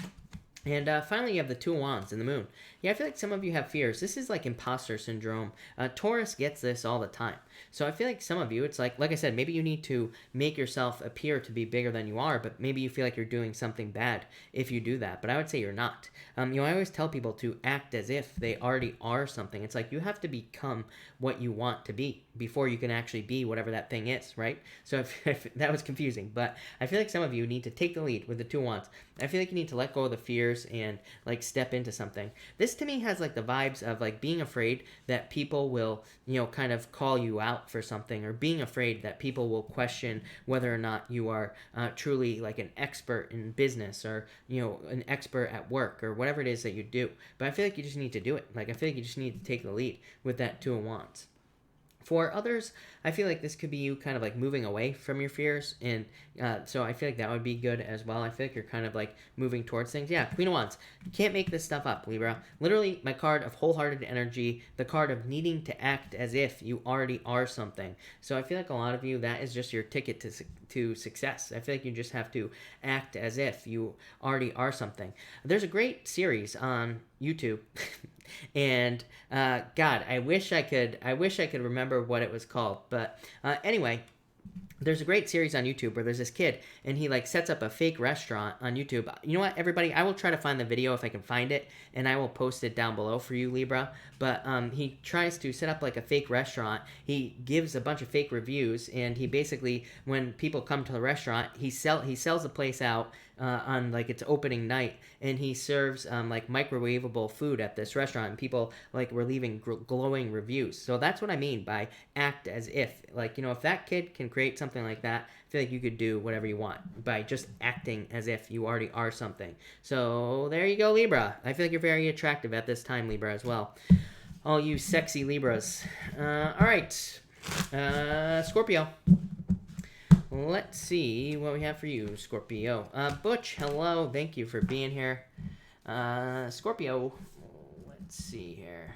And finally, you have the Two of Wands and the Moon. Yeah, I feel like some of you have fears. This is like imposter syndrome. Taurus gets this all the time. So I feel like some of you, it's like I said, maybe you need to make yourself appear to be bigger than you are, but maybe you feel like you're doing something bad if you do that. But I would say you're not. I always tell people to act as if they already are something. It's like you have to become what you want to be before you can actually be whatever that thing is, right? So if that was confusing, but I feel like some of you need to take the lead with the Two of Wands. I feel like you need to let go of the fears and like step into something. This to me has like the vibes of like being afraid that people will, kind of call you out for something, or being afraid that people will question whether or not you are truly like an expert in business, or, an expert at work, or whatever it is that you do. But I feel like you just need to do it. Like I feel like you just need to take the lead with that Two of Wands. For others, I feel like this could be you kind of like moving away from your fears. And so I feel like that would be good as well. I feel like you're kind of like moving towards things. Yeah, Queen of Wands. You can't make this stuff up, Libra. Literally, my card of wholehearted energy, the card of needing to act as if you already are something. So I feel like a lot of you, that is just your ticket to success. I feel like you just have to act as if you already are something. There's a great series on YouTube. And God, I wish I could remember what it was called. But anyway, there's a great series on YouTube where there's this kid and he like sets up a fake restaurant on YouTube. You know what, everybody? I will try to find the video if I can find it, and I will post it down below for you, Libra. But he tries to set up like a fake restaurant. He gives a bunch of fake reviews, and he basically, when people come to the restaurant, he sells the place out on like its opening night, and he serves like microwavable food at this restaurant, and people like were leaving glowing reviews. So that's what I mean by act as if. Like, you know, if that kid can create something like that, I feel like you could do whatever you want by just acting as if you already are something. So there you go, Libra. I feel like you're very attractive at this time, Libra, as well. All you sexy Libras. All right, Scorpio. Let's see what we have for you, Scorpio. Butch, hello. Thank you for being here. Scorpio, let's see here.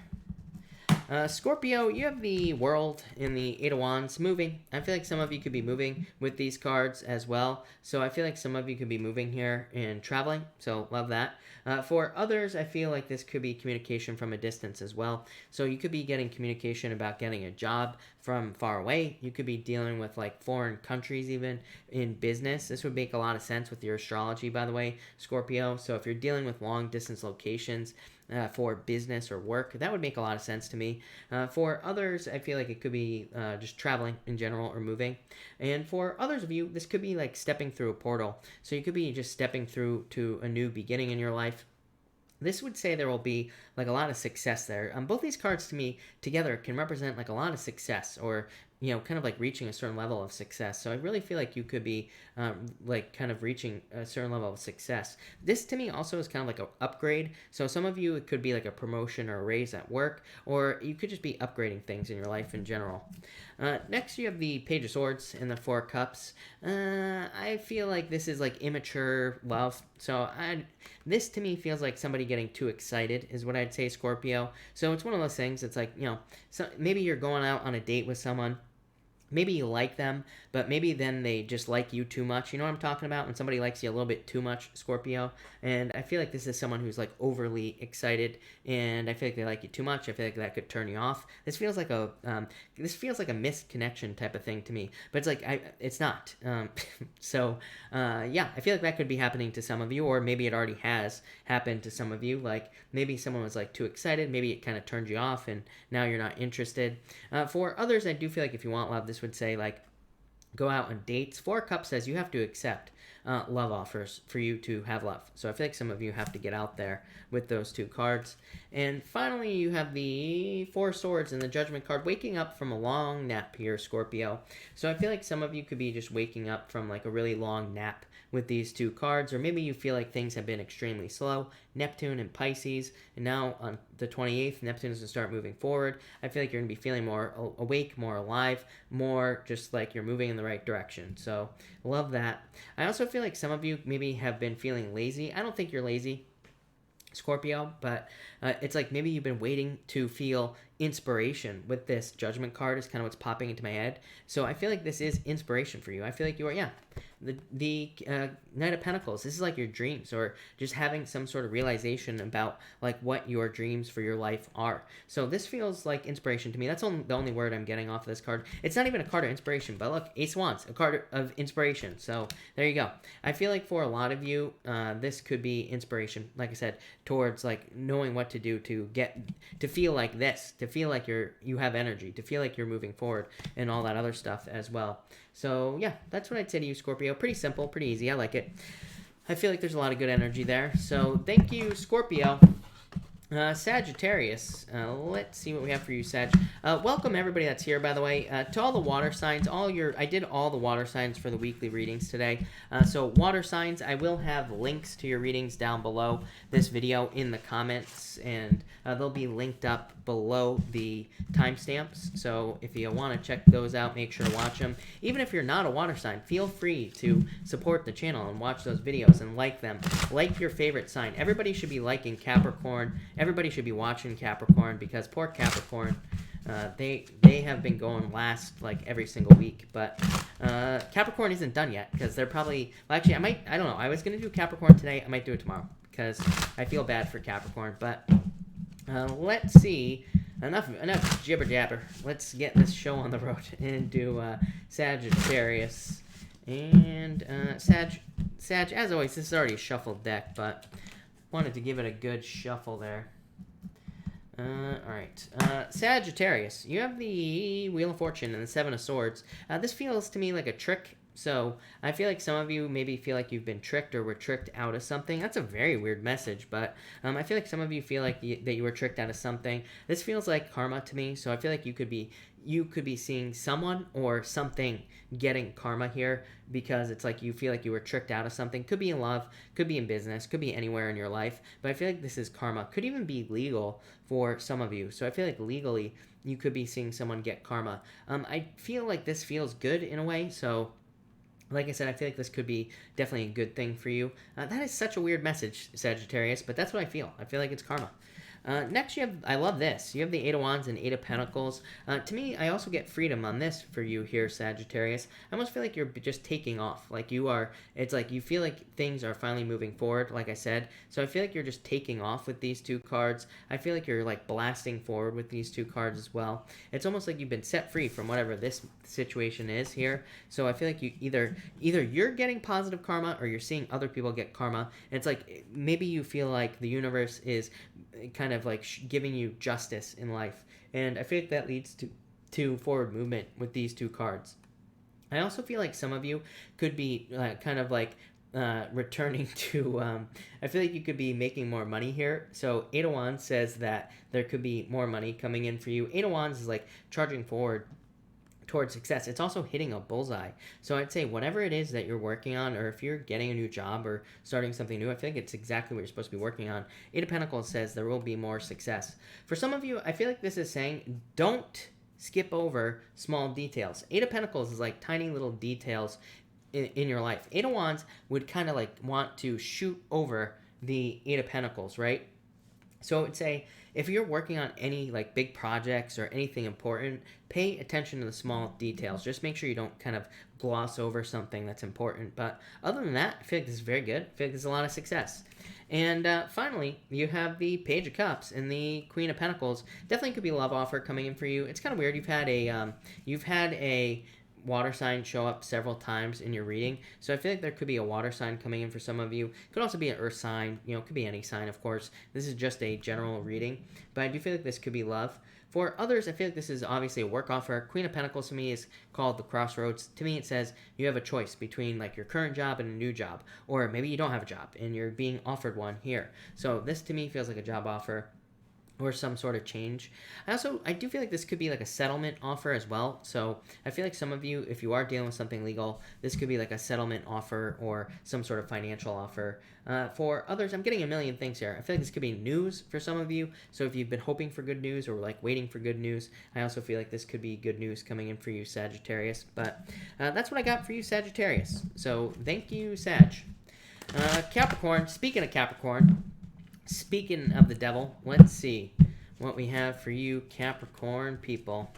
Scorpio, you have the World in the Eight of Wands moving. I feel like some of you could be moving with these cards as well. So I feel like some of you could be moving here and traveling. So love that. For others, I feel like this could be communication from a distance as well. So you could be getting communication about getting a job from far away. You could be dealing with like foreign countries even in business. This would make a lot of sense with your astrology, by the way, Scorpio. So if you're dealing with long distance locations, for business or work, that would make a lot of sense to me. For others, I feel like it could be just traveling in general or moving. And for others of you, this could be like stepping through a portal. So you could be just stepping through to a new beginning in your life. This would say there will be like a lot of success there. Both these cards to me together can represent like a lot of success, or you know, kind of like reaching a certain level of success. So I really feel like you could be like kind of reaching a certain level of success. This to me also is kind of like an upgrade. So some of you, it could be like a promotion or a raise at work, or you could just be upgrading things in your life in general. Next, you have the Page of Swords and the Four of Cups. I feel like this is like immature love. So this to me feels like somebody getting too excited is what I'd say, Scorpio. So it's one of those things. It's like, you know, so maybe you're going out on a date with someone. Maybe you like them, but maybe then they just like you too much. You know what I'm talking about? When somebody likes you a little bit too much, Scorpio. And I feel like this is someone who's like overly excited, and I feel like they like you too much. I feel like that could turn you off. This feels like a missed connection type of thing to me, but it's like it's not. Yeah, I feel like that could be happening to some of you, or maybe it already has happened to some of you. Like maybe someone was like too excited, maybe it kind of turned you off, and now you're not interested. For others, I do feel like if you want love, this would say like go out on dates. Four Cups says you have to accept love offers for you to have love. So I feel like some of you have to get out there with those two cards. And finally, you have the Four Swords and the Judgment card, waking up from a long nap here, Scorpio. So I feel like some of you could be just waking up from like a really long nap with these two cards, or maybe you feel like things have been extremely slow. Neptune and Pisces, and now on the 28th, Neptune is going to start moving forward. I feel like you're going to be feeling more awake, more alive, more just like you're moving in the right direction. So love that. I also feel like some of you maybe have been feeling lazy. I don't think you're lazy, Scorpio, but it's like maybe you've been waiting to feel inspiration with this Judgment card is kind of what's popping into my head. So I feel like this is inspiration for you. I feel like you are, yeah. The Knight of Pentacles, this is like your dreams, or just having some sort of realization about like what your dreams for your life are. So this feels like inspiration to me. That's the only word I'm getting off of this card. It's not even a card of inspiration, but look, Ace of Wands, a card of inspiration. So there you go. I feel like for a lot of you, this could be inspiration, like I said, towards like knowing what to do to get to feel like this, to feel like you have energy, to feel like you're moving forward, and all that other stuff as well. So yeah, that's what I'd say to you, Scorpio. Pretty simple, pretty easy. I like it. I feel like there's a lot of good energy there. So thank you, Scorpio. Sagittarius, let's see what we have for you, Sag. Welcome everybody that's here, by the way, to all the water signs. I did all the water signs for the weekly readings today. So water signs, I will have links to your readings down below this video in the comments, and they'll be linked up below the timestamps. So if you want to check those out, make sure to watch them. Even if you're not a water sign, feel free to support the channel and watch those videos and like them. Like your favorite sign. Everybody should be liking Capricorn. Everybody should be watching Capricorn, because poor Capricorn, they have been going last like every single week. But Capricorn isn't done yet, because they're probably, well, actually I don't know. I was going to do Capricorn today. I might do it tomorrow, because I feel bad for Capricorn. But let's see. Enough jibber jabber. Let's get this show on the road and do Sagittarius. And Sag, as always, this is already a shuffled deck, but wanted to give it a good shuffle there. Alright. Sagittarius, you have the Wheel of Fortune and the Seven of Swords. This feels to me like a trick. So I feel like some of you maybe feel like you've been tricked or were tricked out of something. That's a very weird message, but I feel like some of you feel like that you were tricked out of something. This feels like karma to me, so I feel like you could be seeing someone or something getting karma here, because it's like you feel like you were tricked out of something. Could be in love, could be in business, could be anywhere in your life, but I feel like this is karma. Could even be legal for some of you. So I feel like legally you could be seeing someone get karma. I feel like this feels good in a way, so like I said, I feel like this could be definitely a good thing for you. That is such a weird message, Sagittarius, but that's what I feel. I feel like it's karma. Next, you have, I love this. You have the Eight of Wands and Eight of Pentacles. To me, I also get freedom on this for you here, Sagittarius. I almost feel like you're just taking off. Like you are, it's like you feel like things are finally moving forward, like I said. So I feel like you're just taking off with these two cards. I feel like you're like blasting forward with these two cards as well. It's almost like you've been set free from whatever this situation is here. So I feel like you either you're getting positive karma or you're seeing other people get karma. And it's like maybe you feel like the universe is kind of like giving you justice in life, and I feel like that leads to forward movement with these two cards. I also feel like some of you could be kind of like returning to I feel like you could be making more money here. So Eight of Wands says that there could be more money coming in for you. Eight of Wands is like charging forward towards success. It's also hitting a bullseye. So I'd say whatever it is that you're working on, or if you're getting a new job or starting something new, I think it's exactly what you're supposed to be working on. Eight of Pentacles says there will be more success. For some of you, I feel like this is saying don't skip over small details. Eight of Pentacles is like tiny little details in your life. Eight of Wands would kind of like want to shoot over the Eight of Pentacles, right? So I would say if you're working on any like big projects or anything important, pay attention to the small details. Just make sure you don't kind of gloss over something that's important. But other than that, I feel like this is very good. I feel like there's a lot of success. And finally, you have the Page of Cups and the Queen of Pentacles. Definitely could be a love offer coming in for you. It's kind of weird. You've had a water sign show up several times in your reading, so I feel like there could be a water sign coming in for some of you. Could also be an earth sign, could be any sign, of course. This is just a general reading, but I do feel like this could be love. For others, I feel like this is obviously a work offer. Queen of Pentacles to me is called the crossroads. To me, it says you have a choice between like your current job and a new job, or maybe you don't have a job and you're being offered one here. So this to me feels like a job offer or some sort of change. I do feel like this could be like a settlement offer as well. So I feel like some of you, if you are dealing with something legal, this could be like a settlement offer or some sort of financial offer. For others, I'm getting a million things here. I feel like this could be news for some of you. So if you've been hoping for good news or like waiting for good news, I also feel like this could be good news coming in for you, Sagittarius. But that's what I got for you, Sagittarius. So thank you, Sag. Capricorn, speaking of Capricorn, speaking of the devil, let's see what we have for you, Capricorn people.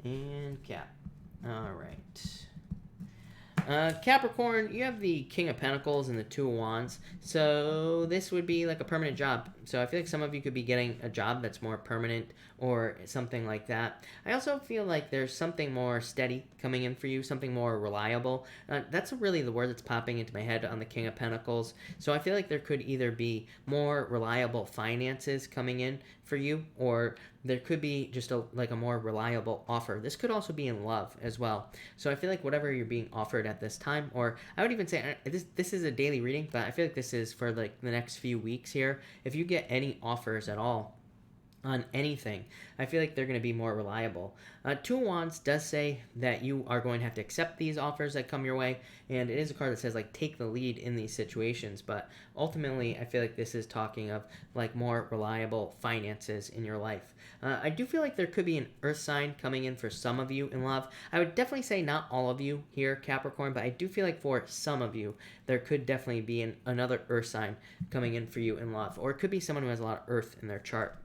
And Cap. All right. Capricorn, you have the King of Pentacles and the Two of Wands. So this would be like a permanent job. So I feel like some of you could be getting a job that's more permanent or something like that. I also feel like there's something more steady coming in for you, something more reliable. That's really the word that's popping into my head on the King of Pentacles. So I feel like there could either be more reliable finances coming in for you, or there could be just a more reliable offer. This could also be in love as well. So I feel like whatever you're being offered at this time, or I would even say this is a daily reading, but I feel like this is for like the next few weeks here. If you get any offers at all on anything, I feel like they're going to be more reliable. Two of Wands does say that you are going to have to accept these offers that come your way, and it is a card that says like take the lead in these situations, but ultimately I feel like this is talking of like more reliable finances in your life. I do feel like there could be an earth sign coming in for some of you in love. I would definitely say not all of you here, Capricorn, but I do feel like for some of you, there could definitely be another earth sign coming in for you in love, or it could be someone who has a lot of earth in their chart.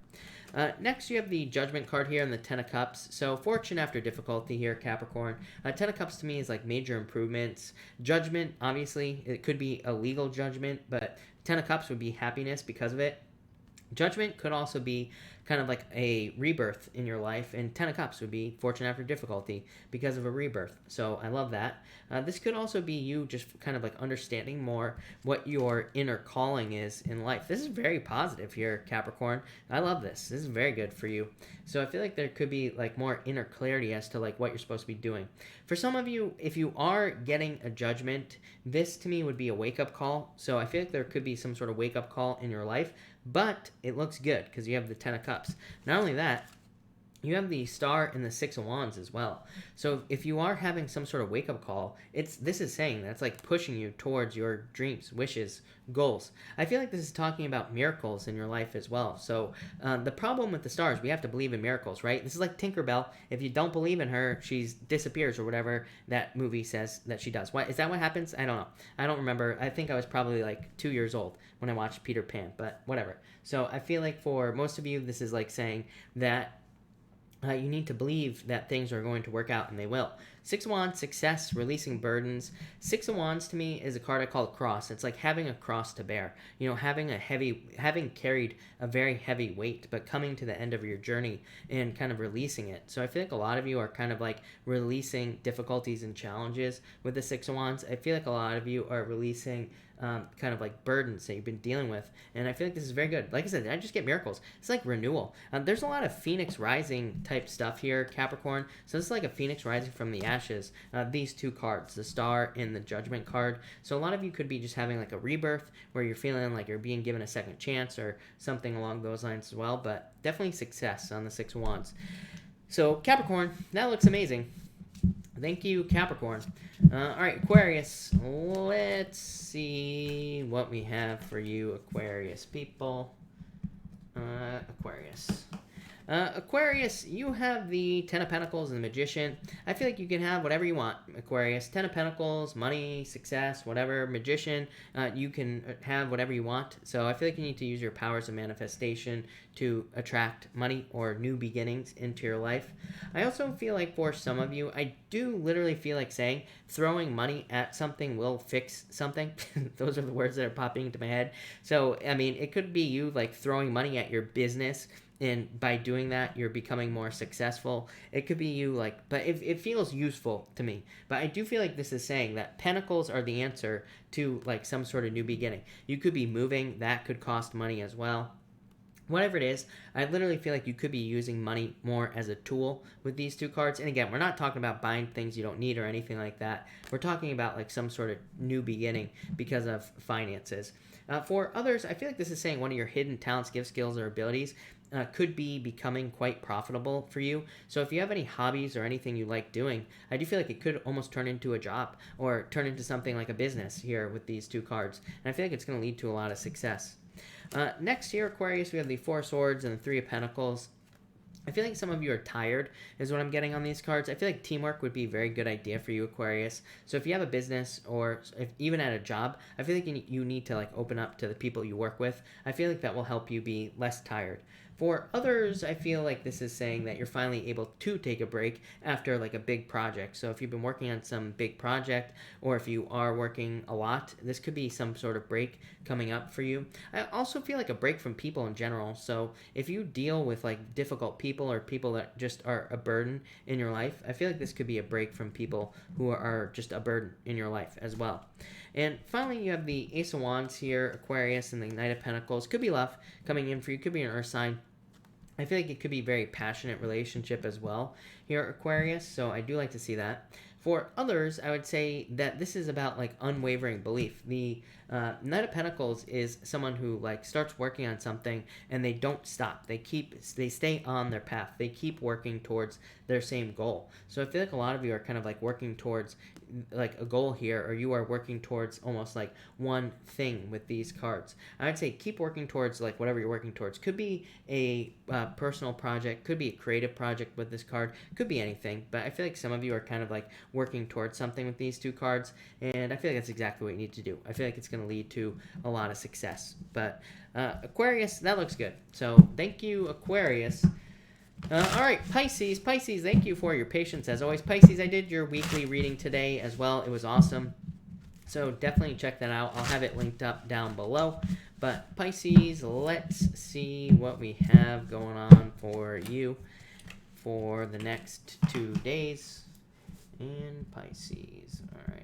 Next, you have the Judgment card here and the Ten of Cups. So, fortune after difficulty here, Capricorn. Ten of Cups to me is like major improvements. Judgment, obviously, it could be a legal judgment, but Ten of Cups would be happiness because of it. Judgment could also be kind of like a rebirth in your life, and Ten of Cups would be fortune after difficulty because of a rebirth. So I love that. This could also be you just kind of like understanding more what your inner calling is in life. This is very positive here, Capricorn. I love this. This is very good for you. So I feel like there could be like more inner clarity as to like what you're supposed to be doing. For some of you, if you are getting a judgment, this to me would be a wake-up call. So I feel like there could be some sort of wake-up call in your life, but it looks good because you have the Ten of Cups. Not only that, you have the Star and the Six of Wands as well. So if you are having some sort of wake-up call, this is saying that's like pushing you towards your dreams, wishes, goals. I feel like this is talking about miracles in your life as well. So the problem with the stars, we have to believe in miracles, right? This is like Tinkerbell. If you don't believe in her, she disappears or whatever that movie says that she does. What is that what happens? I don't know. I don't remember. I think I was probably like 2 years old when I watched Peter Pan, but whatever. So I feel like for most of you, this is like saying that you need to believe that things are going to work out, and they will. Six of Wands, success, releasing burdens. Six of Wands to me is a card I call a cross. It's like having a cross to bear. You know, having carried a very heavy weight, but coming to the end of your journey and kind of releasing it. So I feel like a lot of you are kind of like releasing difficulties and challenges with the Six of Wands. I feel like a lot of you are releasing kind of like burdens that you've been dealing with, and I feel like this is very good. Like I said, I just get miracles. It's like renewal. There's a lot of Phoenix Rising type stuff here, Capricorn. So this is like a Phoenix Rising from the ashes. These two cards, the Star and the Judgment card. So a lot of you could be just having like a rebirth where you're feeling like you're being given a second chance or something along those lines as well. But definitely success on the Six of Wands. So Capricorn, that looks amazing. Thank you, Capricorn. All right, Aquarius. Let's see what we have for you, Aquarius people. Aquarius. Aquarius, you have the Ten of Pentacles and the Magician. I feel like you can have whatever you want, Aquarius. Ten of Pentacles, money, success, whatever. Magician, you can have whatever you want. So I feel like you need to use your powers of manifestation to attract money or new beginnings into your life. I also feel like for some of you, I do literally feel like saying throwing money at something will fix something. Those are the words that are popping into my head. So, I mean, it could be you like throwing money at your business, and by doing that, you're becoming more successful. It could be you like, but it feels useful to me. But I do feel like this is saying that pentacles are the answer to like some sort of new beginning. You could be moving. That could cost money as well. Whatever it is, I literally feel like you could be using money more as a tool with these two cards. And again, we're not talking about buying things you don't need or anything like that. We're talking about like some sort of new beginning because of finances. For others, I feel like this is saying one of your hidden talents, gifts, skills, or abilities could be becoming quite profitable for you. So if you have any hobbies or anything you like doing, I do feel like it could almost turn into a job or turn into something like a business here with these two cards. And I feel like it's going to lead to a lot of success. Next here, Aquarius, we have the Four of Swords and the Three of Pentacles. I feel like some of you are tired is what I'm getting on these cards. I feel like teamwork would be a very good idea for you, Aquarius. So if you have a business or if even at a job, I feel like you need to like open up to the people you work with. I feel like that will help you be less tired. For others, I feel like this is saying that you're finally able to take a break after like a big project. So if you've been working on some big project or if you are working a lot, this could be some sort of break coming up for you. I also feel like a break from people in general. So if you deal with like difficult people or people that just are a burden in your life, I feel like this could be a break from people who are just a burden in your life as well. And finally, you have the Ace of Wands here, Aquarius, and the Knight of Pentacles. Could be love coming in for you. Could be an earth sign. I feel like it could be a very passionate relationship as well here, Aquarius. So I do like to see that. For others, I would say that this is about like unwavering belief. The Knight of Pentacles is someone who like starts working on something and they don't stop. They stay on their path. They keep working towards their same goal. So I feel like a lot of you are kind of like working towards like a goal here, or you are working towards almost like one thing with these cards. I would say keep working towards like whatever you're working towards. Could be a personal project, could be a creative project with this card, could be anything, but I feel like some of you are kind of like working towards something with these two cards, and I feel like that's exactly what you need to do. I feel like it's going to lead to a lot of success. But Aquarius, that looks good. So thank you, Aquarius. All right, Pisces, thank you for your patience as always. Pisces, I did your weekly reading today as well. It was awesome. So definitely check that out. I'll have it linked up down below. But Pisces, let's see what we have going on for you for the next 2 days. And Pisces, all right.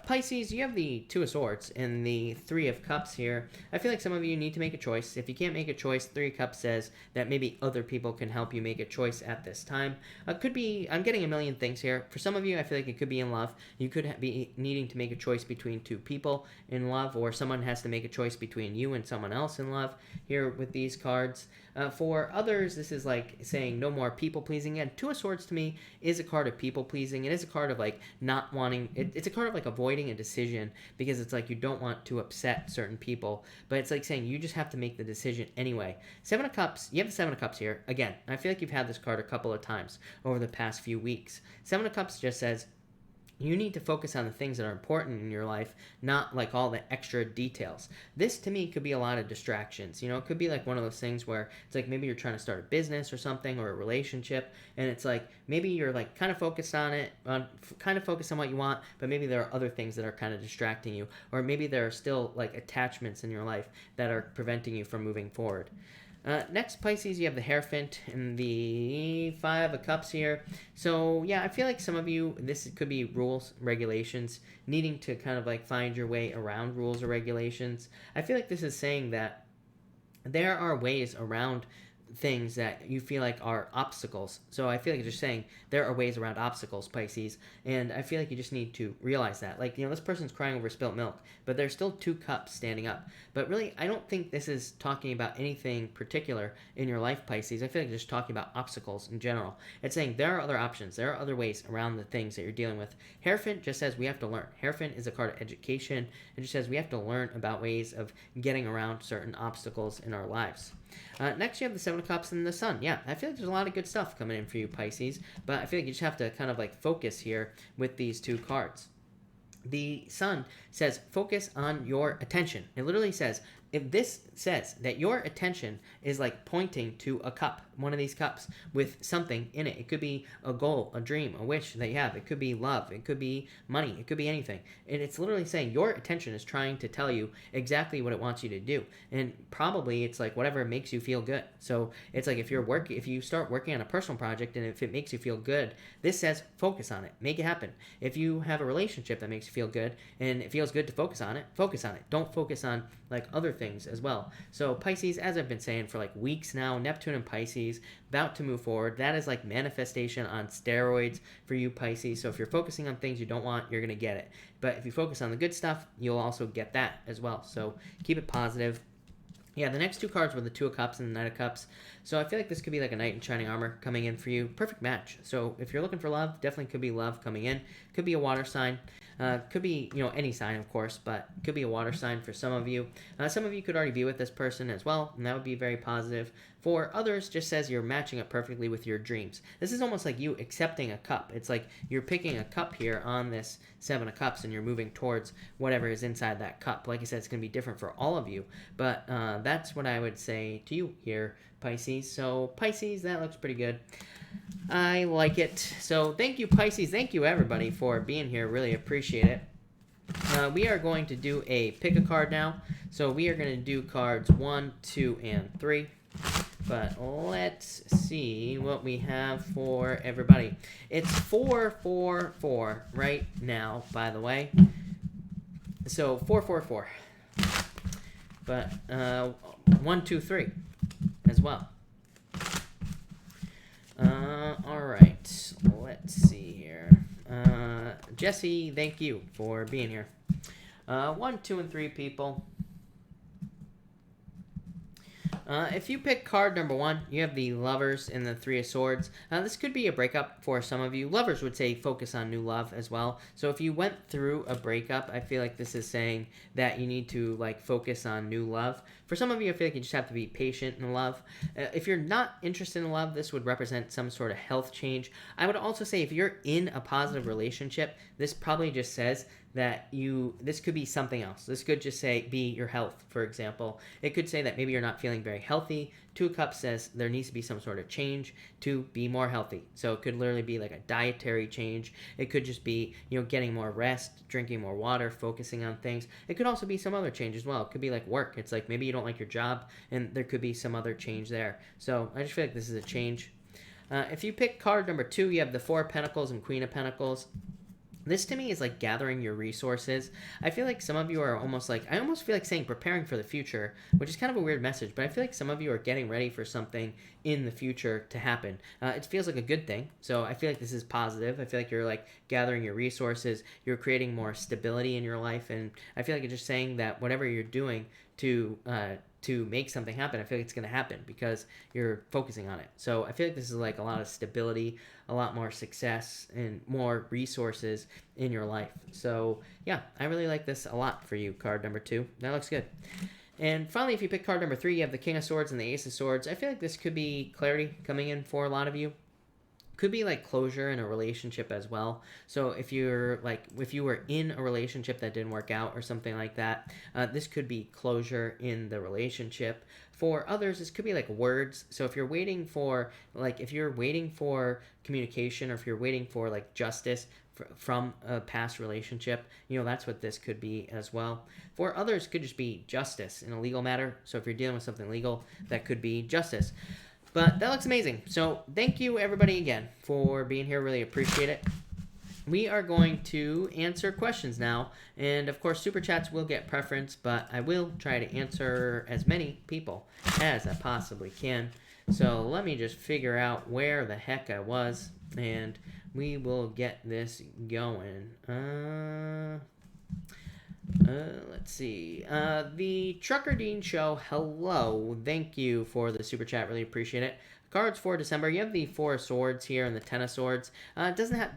Pisces, you have the Two of Swords and the Three of Cups here. I feel like some of you need to make a choice. If you can't make a choice, Three of Cups says that maybe other people can help you make a choice at this time. Could be, I'm getting a million things here. For some of you, I feel like it could be in love. You could be needing to make a choice between two people in love, or someone has to make a choice between you and someone else in love here with these cards. For others, this is like saying no more people pleasing. And Two of Swords to me is a card of people pleasing. It is a card of like not wanting, it's a card of like avoiding a decision, because it's like you don't want to upset certain people, but it's like saying you just have to make the decision anyway. Seven of Cups, you have the Seven of Cups here. Again, I feel like you've had this card a couple of times over the past few weeks. Seven of Cups just says you need to focus on the things that are important in your life, not like all the extra details. This to me could be a lot of distractions. You know, it could be like one of those things where it's like maybe you're trying to start a business or something, or a relationship, and it's like maybe you're like kind of focused on it, kind of focused on what you want, but maybe there are other things that are kind of distracting you, or maybe there are still like attachments in your life that are preventing you from moving forward. Next, Pisces, you have the Hierophant and the Five of Cups here. So, yeah, I feel like some of you, this could be rules, regulations, needing to kind of like find your way around rules or regulations. I feel like this is saying that there are ways around things that you feel like are obstacles. So I feel like it's just saying there are ways around obstacles, Pisces, and I feel like you just need to realize that. Like, you know, this person's crying over spilt milk, but there's still two cups standing up. But really, I don't think this is talking about anything particular in your life, Pisces. I feel like it's just talking about obstacles in general. It's saying there are other options. There are other ways around the things that you're dealing with. Hierophant just says we have to learn. Hierophant is a card of education. It just says we have to learn about ways of getting around certain obstacles in our lives. Next, you have the Seven of Cups and the Sun. Yeah, I feel like there's a lot of good stuff coming in for you, Pisces, but I feel like you just have to kind of like focus here with these two cards. The Sun says focus on your attention. It literally says, if this says that your attention is like pointing to a cup, one of these cups with something in it. It could be a goal, a dream, a wish that you have. It could be love. It could be money. It could be anything. And it's literally saying your attention is trying to tell you exactly what it wants you to do. And probably it's like whatever makes you feel good. So it's like if you start working on a personal project and if it makes you feel good, this says focus on it. Make it happen. If you have a relationship that makes you feel good and it feels good to focus on it, focus on it. Don't focus on like other things as well. So Pisces, as I've been saying for like weeks now, Neptune and Pisces, about to move forward. That is like manifestation on steroids for you, Pisces. So if you're focusing on things you don't want, you're going to get it. But if you focus on the good stuff, you'll also get that as well. So keep it positive. Yeah, the next two cards were the Two of Cups and the Knight of Cups. So I feel like this could be like a knight in shining armor coming in for you. Perfect match. So if you're looking for love, definitely could be love coming in. Could be a water sign. Could be, you know, any sign, of course, but could be a water sign for some of you. Some of you could already be with this person as well, and that would be very positive. For others, just says you're matching up perfectly with your dreams. This is almost like you accepting a cup. It's like you're picking a cup here on this Seven of Cups, and you're moving towards whatever is inside that cup. Like I said, it's going to be different for all of you, but that's what I would say to you here, Pisces. So Pisces, that looks pretty good. I like it. So thank you, Pisces. Thank you, everybody, for being here. Really appreciate it. We are going to do a pick a card now. So we are going to do cards 1, 2, and 3. But let's see what we have for everybody. It's 4, 4, 4 right now, by the way. So 4, 4, 4. But 1, 2, 3 as well. All right, let's see here. Jesse, thank you for being here. 1, 2, and 3 people. If you pick card number 1, you have the Lovers and the Three of Swords. This could be a breakup for some of you. Lovers would say focus on new love as well. So if you went through a breakup, I feel like this is saying that you need to like focus on new love. For some of you, I feel like you just have to be patient in love. If you're not interested in love, this would represent some sort of health change. I would also say if you're in a positive relationship, this probably just says that this could be something else. This could just say be your health, for example. It could say that maybe you're not feeling very healthy. 2 of Cups says there needs to be some sort of change to be more healthy. So it could literally be like a dietary change. It could just be, getting more rest, drinking more water, focusing on things. It could also be some other change as well. It could be like work. It's like maybe you don't like your job and there could be some other change there. So I just feel like this is a change. If you pick card number 2, you have the 4 of Pentacles and Queen of Pentacles. This to me is like gathering your resources. I feel like some of you are I almost feel like saying preparing for the future, which is kind of a weird message, but I feel like some of you are getting ready for something in the future to happen. It feels like a good thing. So I feel like this is positive. I feel like you're like gathering your resources. You're creating more stability in your life. And I feel like it's just saying that whatever you're doing to make something happen, I feel like it's going to happen because you're focusing on it. So I feel like this is like a lot of stability, a lot more success, and more resources in your life. So yeah, I really like this a lot for you, card number 2. That looks good. And finally, if you pick card number 3, you have the King of Swords and the Ace of Swords. I feel like this could be clarity coming in for a lot of you. Could be like closure in a relationship as well. So if you were in a relationship that didn't work out or something like that, this could be closure in the relationship. For others, this could be like words. So if you're waiting for communication, or if you're waiting for like justice from a past relationship, that's what this could be as well. For others, it could just be justice in a legal matter. So if you're dealing with something legal, that could be justice. But that looks amazing. So thank you everybody again for being here. Really appreciate it. We are going to answer questions now. And of course, super chats will get preference, but I will try to answer as many people as I possibly can. So let me just figure out where the heck I was, and we will get this going. Let's see. The Trucker Dean Show, hello. Thank you for the super chat. Really appreciate it. Cards for December. You have the 4 of Swords here and the 10 of Swords.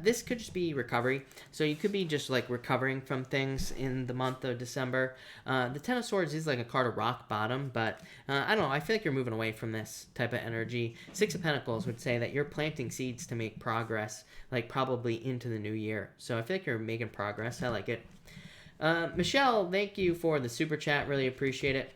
This could just be recovery. So you could be just like recovering from things in the month of December. The 10 of Swords is like a card of rock bottom, but I don't know. I feel like you're moving away from this type of energy. 6 of Pentacles would say that you're planting seeds to make progress, like probably into the new year. So I feel like you're making progress. I like it. Michelle, thank you for the super chat. Really appreciate it.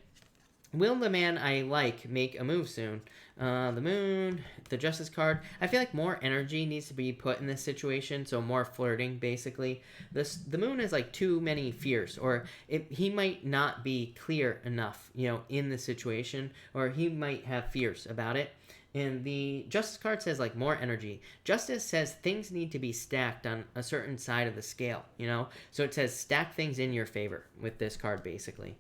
Will the man I like make a move soon? The moon, the justice card. I feel like more energy needs to be put in this situation, so more flirting, basically. The moon is like too many fears, or he might not be clear enough, in the situation, or he might have fears about it. And the Justice card says, like, more energy. Justice says things need to be stacked on a certain side of the scale, So it says stack things in your favor with this card, basically.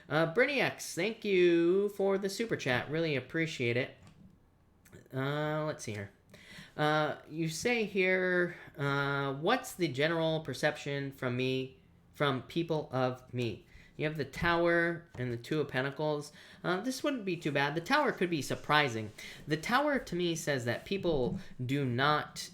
Brittany X, thank you for the super chat. Really appreciate it. Let's see here. You say here, what's the general perception from people of me? You have the Tower and the 2 of Pentacles. This wouldn't be too bad. The Tower could be surprising. The Tower to me says that people cannot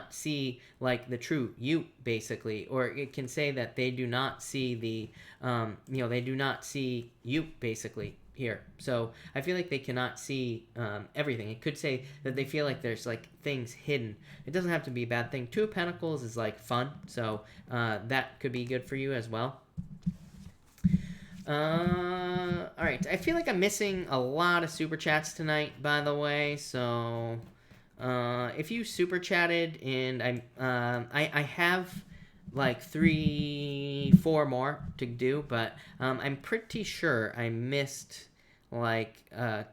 see like the true you, basically, or it can say that they do not see they do not see you, basically, here. So I feel like they cannot see everything. It could say that they feel like there's like things hidden. It doesn't have to be a bad thing. 2 of Pentacles is like fun, so that could be good for you as well. All right. I feel like I'm missing a lot of super chats tonight, by the way. So, if you super chatted, and I have like 3-4 more to do, but I'm pretty sure I missed like a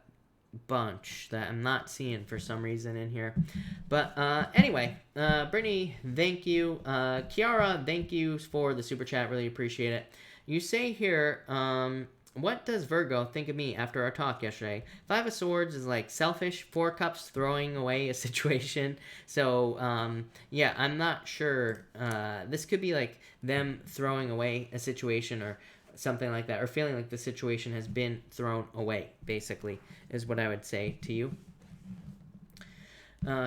bunch that I'm not seeing for some reason in here. But anyway, Brittany, thank you. Kiara, thank you for the super chat. Really appreciate it. You say here, what does Virgo think of me after our talk yesterday? Five of Swords is like selfish. Four Cups, throwing away a situation. So, yeah, I'm not sure. This could be like them throwing away a situation or something like that, or feeling like the situation has been thrown away, basically, is what I would say to you.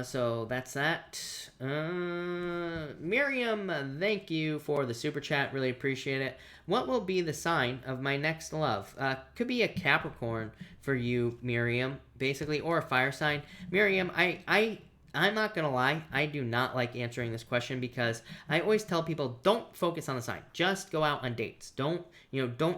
So that's that. Miriam, thank you for the super chat. Really appreciate it. What will be the sign of my next love? Could be a Capricorn for you, Miriam, basically, or a fire sign. Miriam, I'm not gonna lie, I do not like answering this question because I always tell people don't focus on the sign. Just go out on dates. Don't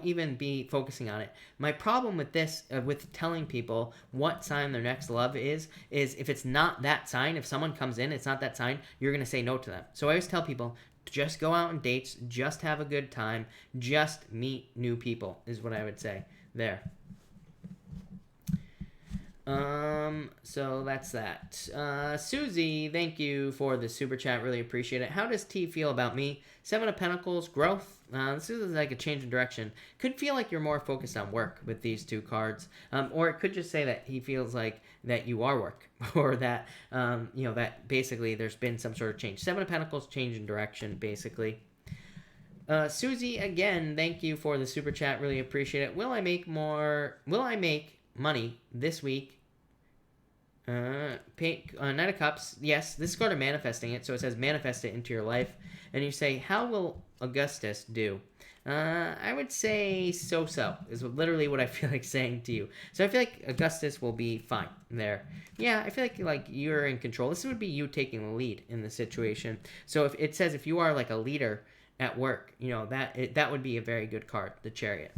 even be focusing on it. My problem with this, with telling people what sign their next love is if it's not that sign, if someone comes in, it's not that sign, you're gonna say no to them. So I always tell people, just go out on dates, just have a good time, just meet new people, is what I would say there. So that's that. Susie, thank you for the super chat. Really appreciate it. How does T feel about me? Seven of Pentacles, growth. This is like a change in direction. Could feel like you're more focused on work with these two cards. Or it could just say that he feels like that you are work, or that, that basically there's been some sort of change. Seven of Pentacles, change in direction, basically. Susie, again, thank you for the super chat. Really appreciate it. Will I make money this week? Knight of Cups. Yes, this is called manifesting it. So it says manifest it into your life. And you say, how will Augustus do? I would say so-so is literally what I feel like saying to you. So I feel like Augustus will be fine there. Yeah, I feel like you're in control. This would be you taking the lead in the situation. So if it says if you are like a leader at work, that would be a very good card, the Chariot.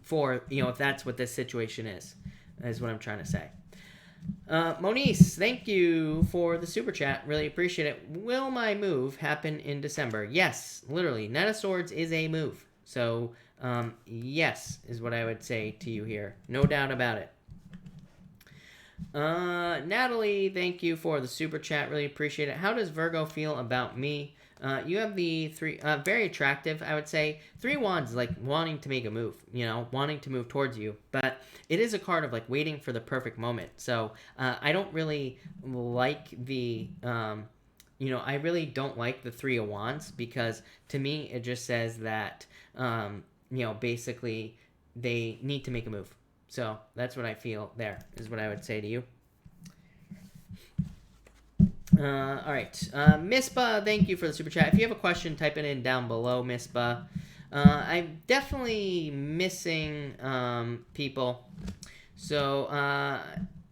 For, if that's what this situation is what I'm trying to say. Monice, thank you for the super chat. Really appreciate it. Will my move happen in December? Yes, literally. Knight of Swords is a move. So, yes, is what I would say to you here. No doubt about it. Natalie, thank you for the super chat. Really appreciate it. How does Virgo feel about me? You have the three, very attractive, I would say. Three Wands, like wanting to make a move, wanting to move towards you. But it is a card of like waiting for the perfect moment. So I don't really like the, I really don't like the Three of Wands because to me it just says that, basically they need to make a move. So that's what I feel there, is what I would say to you. All right. Mispa, thank you for the super chat. If you have a question, type it in down below, Mispa. I'm definitely missing people. So,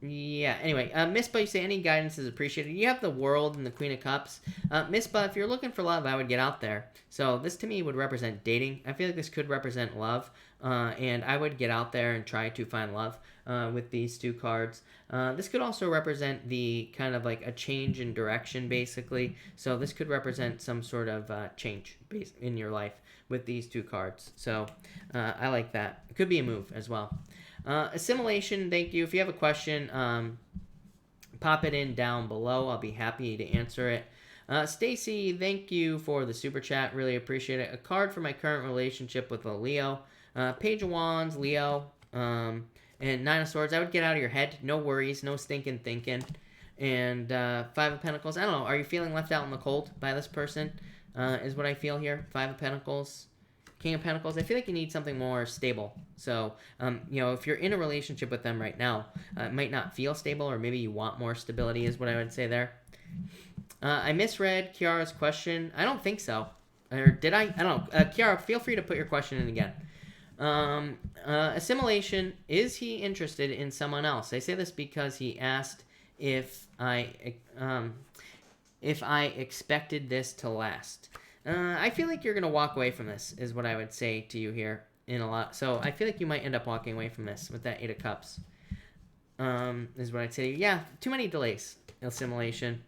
yeah. Anyway, Mispa, you say any guidance is appreciated. You have the World and the Queen of Cups. Mispa, if you're looking for love, I would get out there. So this to me would represent dating. I feel like this could represent love. And I would get out there and try to find love with these two cards. This could also represent the kind of like a change in direction, basically. So this could represent some sort of change in your life with these two cards. So I like that. It could be a move as well. Assimilation, thank you. If you have a question, pop it in down below. I'll be happy to answer it. Stacy, thank you for the super chat. Really appreciate it. A card for my current relationship with a Leo. Page of Wands, Leo, and Nine of Swords. I would get out of your head. No worries. No stinking thinking. And Five of Pentacles. I don't know. Are you feeling left out in the cold by this person? Is what I feel here. Five of Pentacles. King of Pentacles. I feel like you need something more stable. So, if you're in a relationship with them right now, it might not feel stable, or maybe you want more stability is what I would say there. I misread Kiara's question. I don't think so. Or did I? I don't know. Kiara, feel free to put your question in again. Assimilation, is he interested in someone else? I say this because he asked if I expected this to last. I feel like you're going to walk away from this, is what I would say to you here in a lot. So I feel like you might end up walking away from this with that Eight of Cups. Is what I'd say. Yeah, too many delays. Assimilation.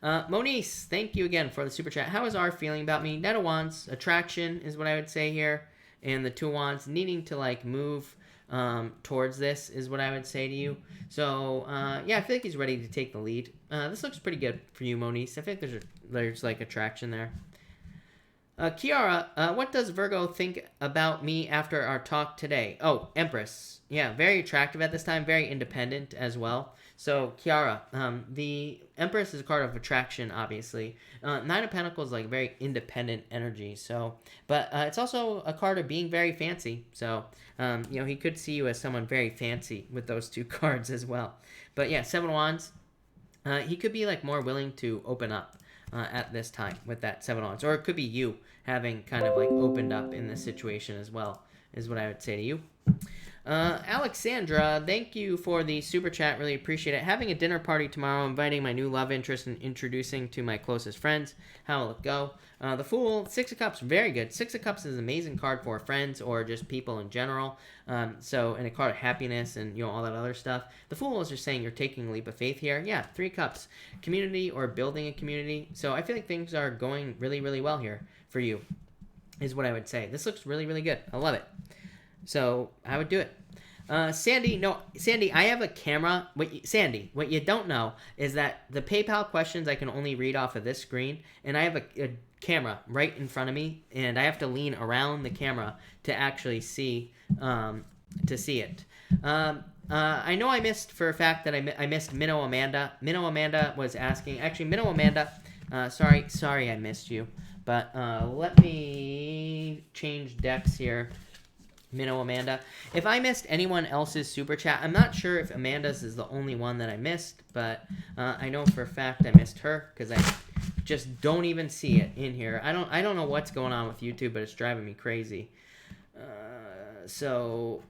Monice, thank you again for the super chat. How is R feeling about me? Knight of Wands, attraction is what I would say here. And the Two of Wands, needing to like move towards this is what I would say to you. So, yeah, I feel like he's ready to take the lead. This looks pretty good for you, Monice. I think there's like attraction there. Kiara, what does Virgo think about me after our talk today? Oh, Empress. Yeah, very attractive at this time, very independent as well. So, Kiara, the Empress is a card of attraction, obviously. Nine of Pentacles, like very independent energy. So, but it's also a card of being very fancy. So, he could see you as someone very fancy with those two cards as well. But yeah, Seven of Wands, he could be like more willing to open up at this time with that Seven of Wands. Or it could be you having kind of like opened up in this situation as well, is what I would say to you. Alexandra, thank you for the super chat. Really appreciate it. Having a dinner party tomorrow, inviting my new love interest and introducing to my closest friends. How will it go? The Fool, Six of Cups, very good. Six of Cups is an amazing card for friends or just people in general. And a card of happiness and all that other stuff. The Fool is just saying you're taking a leap of faith here. Yeah, Three Cups, community or building a community. So I feel like things are going really, really well here for you, is what I would say. This looks really, really good. I love it. So I would do it. Sandy, I have a camera. Sandy, what you don't know is that the PayPal questions I can only read off of this screen, and I have a camera right in front of me, and I have to lean around the camera to actually see it. I know I missed for a fact that I missed Minnow Amanda. Minnow Amanda was asking. Actually, Minnow Amanda, sorry I missed you. But let me change decks here. Minnow Amanda. If I missed anyone else's super chat, I'm not sure if Amanda's is the only one that I missed, but I know for a fact I missed her because I just don't even see it in here. I don't know what's going on with YouTube, but it's driving me crazy. Minnow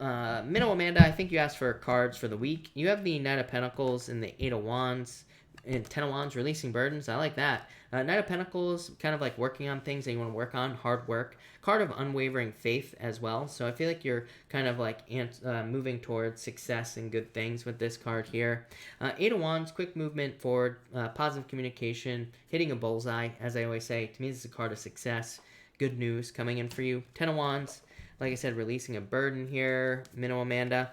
Amanda, I think you asked for cards for the week. You have the Knight of Pentacles and the Eight of Wands and Ten of Wands, releasing burdens. I like that. Knight of Pentacles, kind of like working on things that you want to work on, hard work. Card of unwavering faith as well. So I feel like you're kind of like moving towards success and good things with this card here. Eight of Wands, quick movement forward, positive communication, hitting a bullseye, as I always say. To me, this is a card of success. Good news coming in for you. Ten of Wands, like I said, releasing a burden here. Minnow Amanda.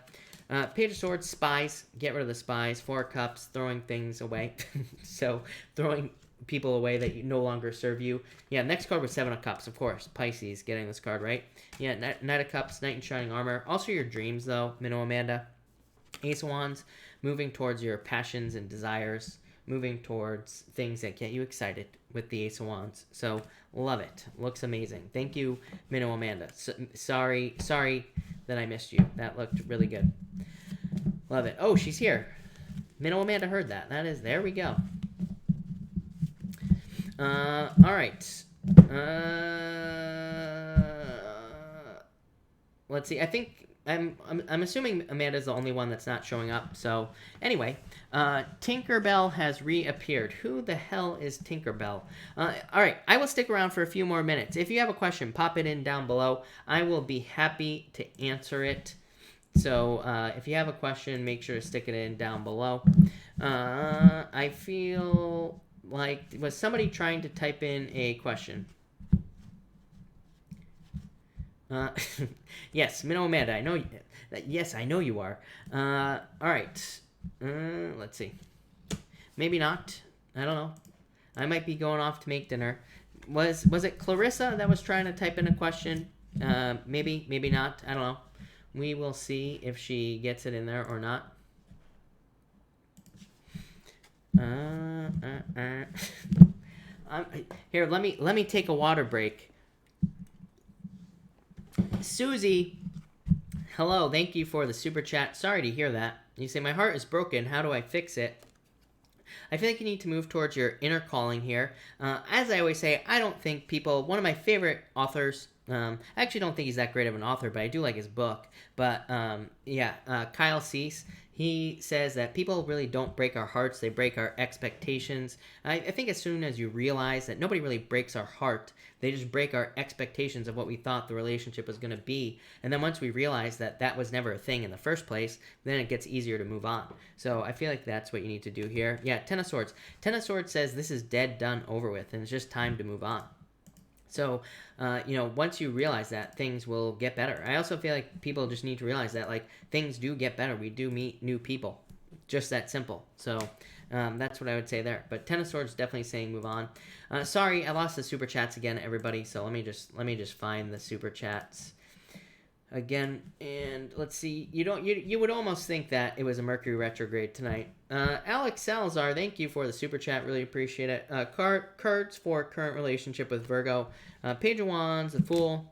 Page of Swords, spies. Get rid of the spies. Four of Cups, throwing things away. So throwing people away that no longer serve you. Yeah, next card was Seven of Cups, of course. Pisces, getting this card right. Yeah, Knight of Cups, Knight in Shining Armor. Also your dreams, though, Minnow Amanda. Ace of Wands, moving towards your passions and desires. Moving towards things that get you excited with the Ace of Wands. So, love it. Looks amazing. Thank you, Minnow Amanda. Sorry that I missed you. That looked really good. Love it. Oh, she's here. Minnow Amanda heard that. There we go. All right. Let's see. I think I'm assuming Amanda's the only one that's not showing up. So anyway, Tinkerbell has reappeared. Who the hell is Tinkerbell? All right. I will stick around for a few more minutes. If you have a question, pop it in down below. I will be happy to answer it. So if you have a question, make sure to stick it in down below. I feel like, was somebody trying to type in a question? Yes, Minnow Amanda, I know. Yes, I know you are. All right. Let's see. Maybe not. I don't know. I might be going off to make dinner. Was it Clarissa that was trying to type in a question? Maybe not. I don't know. We will see if she gets it in there or not. Here, let me take a water break. Susie, hello, thank you for the super chat. Sorry to hear that. You say, my heart is broken. How do I fix it? I feel like you need to move towards your inner calling here. As I always say, I don't think people... One of my favorite authors... I actually don't think he's that great of an author, but I do like his book. But, Kyle Cease... He says that people really don't break our hearts, they break our expectations. I think as soon as you realize that nobody really breaks our heart, they just break our expectations of what we thought the relationship was going to be. And then once we realize that that was never a thing in the first place, then it gets easier to move on. So I feel like that's what you need to do here. Yeah, Ten of Swords. Ten of Swords says this is dead, done, over with, and it's just time to move on. So, once you realize that, things will get better. I also feel like people just need to realize that, like, things do get better. We do meet new people. Just that simple. So that's what I would say there. But Ten of Swords definitely saying move on. Sorry, I lost the super chats again, everybody. So let me just find the super chats again, and let's see. You would almost think that it was a Mercury retrograde tonight. Alex Salazar, thank you for the super chat. Really appreciate it. Cards for current relationship with Virgo. Page of Wands, the Fool.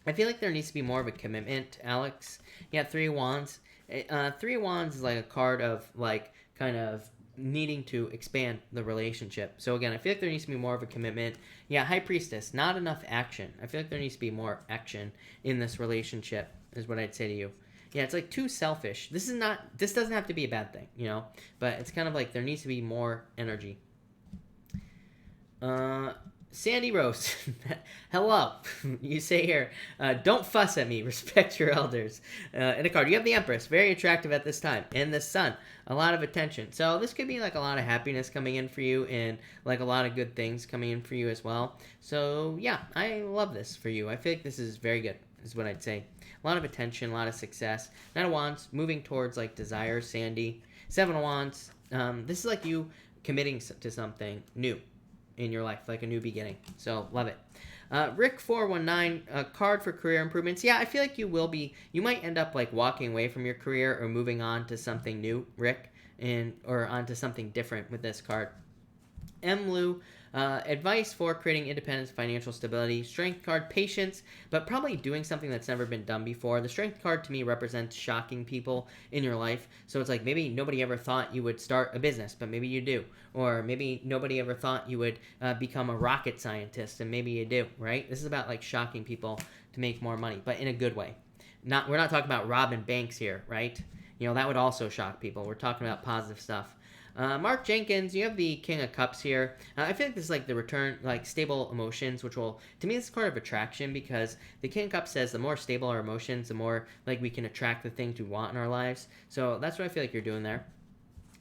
I feel like there needs to be more of a commitment, Alex. Yeah, Three of Wands. Three of Wands is like a card of like kind of needing to expand the relationship. So again, I feel like there needs to be more of a commitment. Yeah, High Priestess, not enough action. I feel like there needs to be more action in this relationship, is what I'd say to you. Yeah, it's like too selfish. This doesn't have to be a bad thing, you know, but it's kind of like there needs to be more energy. Sandy Rose, hello. You say here, don't fuss at me, respect your elders. In a card, you have the Empress, very attractive at this time, and the Sun, a lot of attention. So this could be like a lot of happiness coming in for you, and like a lot of good things coming in for you as well. So yeah, I love this for you. I feel like this is very good, is what I'd say. A lot of attention, a lot of success. Nine of Wands, moving towards like desire, Sandy. Seven of Wands, this is like you committing to something new in your life, like a new beginning. So love it. Rick419, a card for career improvements. Yeah, I feel like you might end up like walking away from your career or moving on to something new, Rick, or onto something different with this card. Mlu, advice for creating independence, financial stability. Strength card, patience, but probably doing something that's never been done before. The Strength card to me represents shocking people in your life. So it's like maybe nobody ever thought you would start a business, but maybe you do. Or maybe nobody ever thought you would become a rocket scientist, and maybe you do, right? This is about like shocking people to make more money, but in a good way. We're not talking about robbing banks here, right? You know, that would also shock people. We're talking about positive stuff. Mark Jenkins, you have the King of Cups here. I feel like this is like the return, like stable emotions, which will, to me, this is card of attraction because the King of Cups says the more stable our emotions, the more like we can attract the things we want in our lives. So that's what I feel like you're doing there.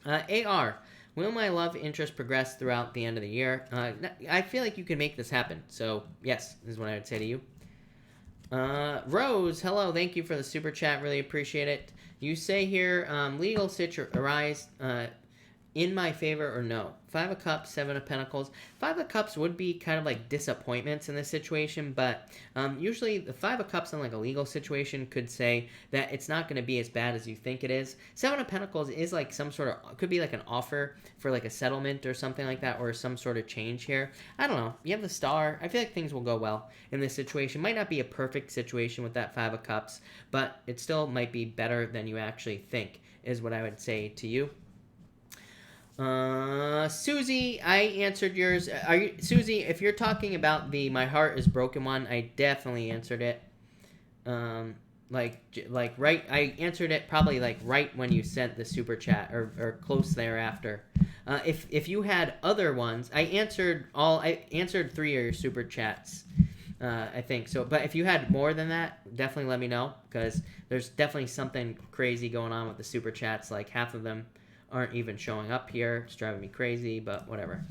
AR, will my love interest progress throughout the end of the year? I feel like you can make this happen. So yes, this is what I would say to you. Rose, hello, thank you for the super chat. Really appreciate it. You say here, legal situation arise in my favor or no? Five of Cups, Seven of Pentacles. Five of Cups would be kind of like disappointments in this situation, but usually the Five of Cups in like a legal situation could say that it's not going to be as bad as you think it is. Seven of Pentacles is like some sort of, could be like an offer for like a settlement or something like that, or some sort of change here. I don't know. You have the Star. I feel like things will go well in this situation. Might not be a perfect situation with that Five of Cups, but it still might be better than you actually think, is what I would say to you. Susie, I answered yours. Susie, if you're talking about the my heart is broken one, I definitely answered it. Right, I answered it probably like right when you sent the super chat or close thereafter. If you had other ones, I answered 3 of your super chats. I think so, but if you had more than that, definitely let me know, because there's definitely something crazy going on with the super chats. Like half of them aren't even showing up here. It's driving me crazy, but whatever.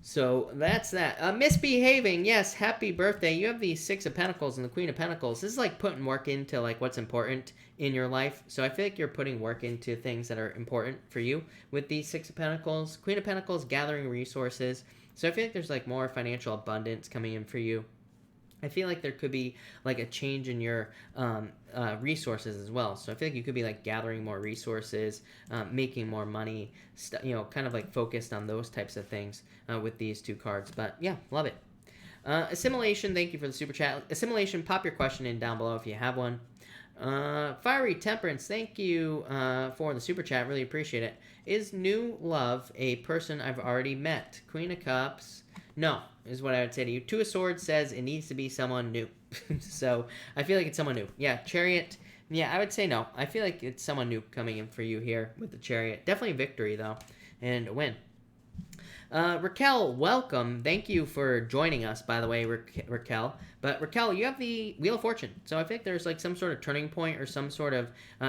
So that's that. Misbehaving, yes, happy birthday. You have the Six of Pentacles and the Queen of Pentacles. This is like putting work into like what's important in your life. So I feel like you're putting work into things that are important for you with the Six of Pentacles. Queen of Pentacles, gathering resources. So I feel like there's like more financial abundance coming in for you. I feel like there could be like a change in your resources as well. So I feel like you could be like gathering more resources, making more money, kind of like focused on those types of things with these two cards. But yeah, love it. Assimilation, thank you for the super chat. Assimilation, pop your question in down below if you have one. Fiery Temperance, thank you for the super chat. Really appreciate it. Is new love a person I've already met? Queen of Cups. No, is what I would say to you. Two of Swords says it needs to be someone new. So I feel like it's someone new. Yeah, Chariot. Yeah, I would say no. I feel like it's someone new coming in for you here with the Chariot. Definitely victory, though, and a win. Raquel, welcome. Thank you for joining us, by the way, Raquel. But Raquel, you have the Wheel of Fortune. So I think there's like some sort of turning point or some sort of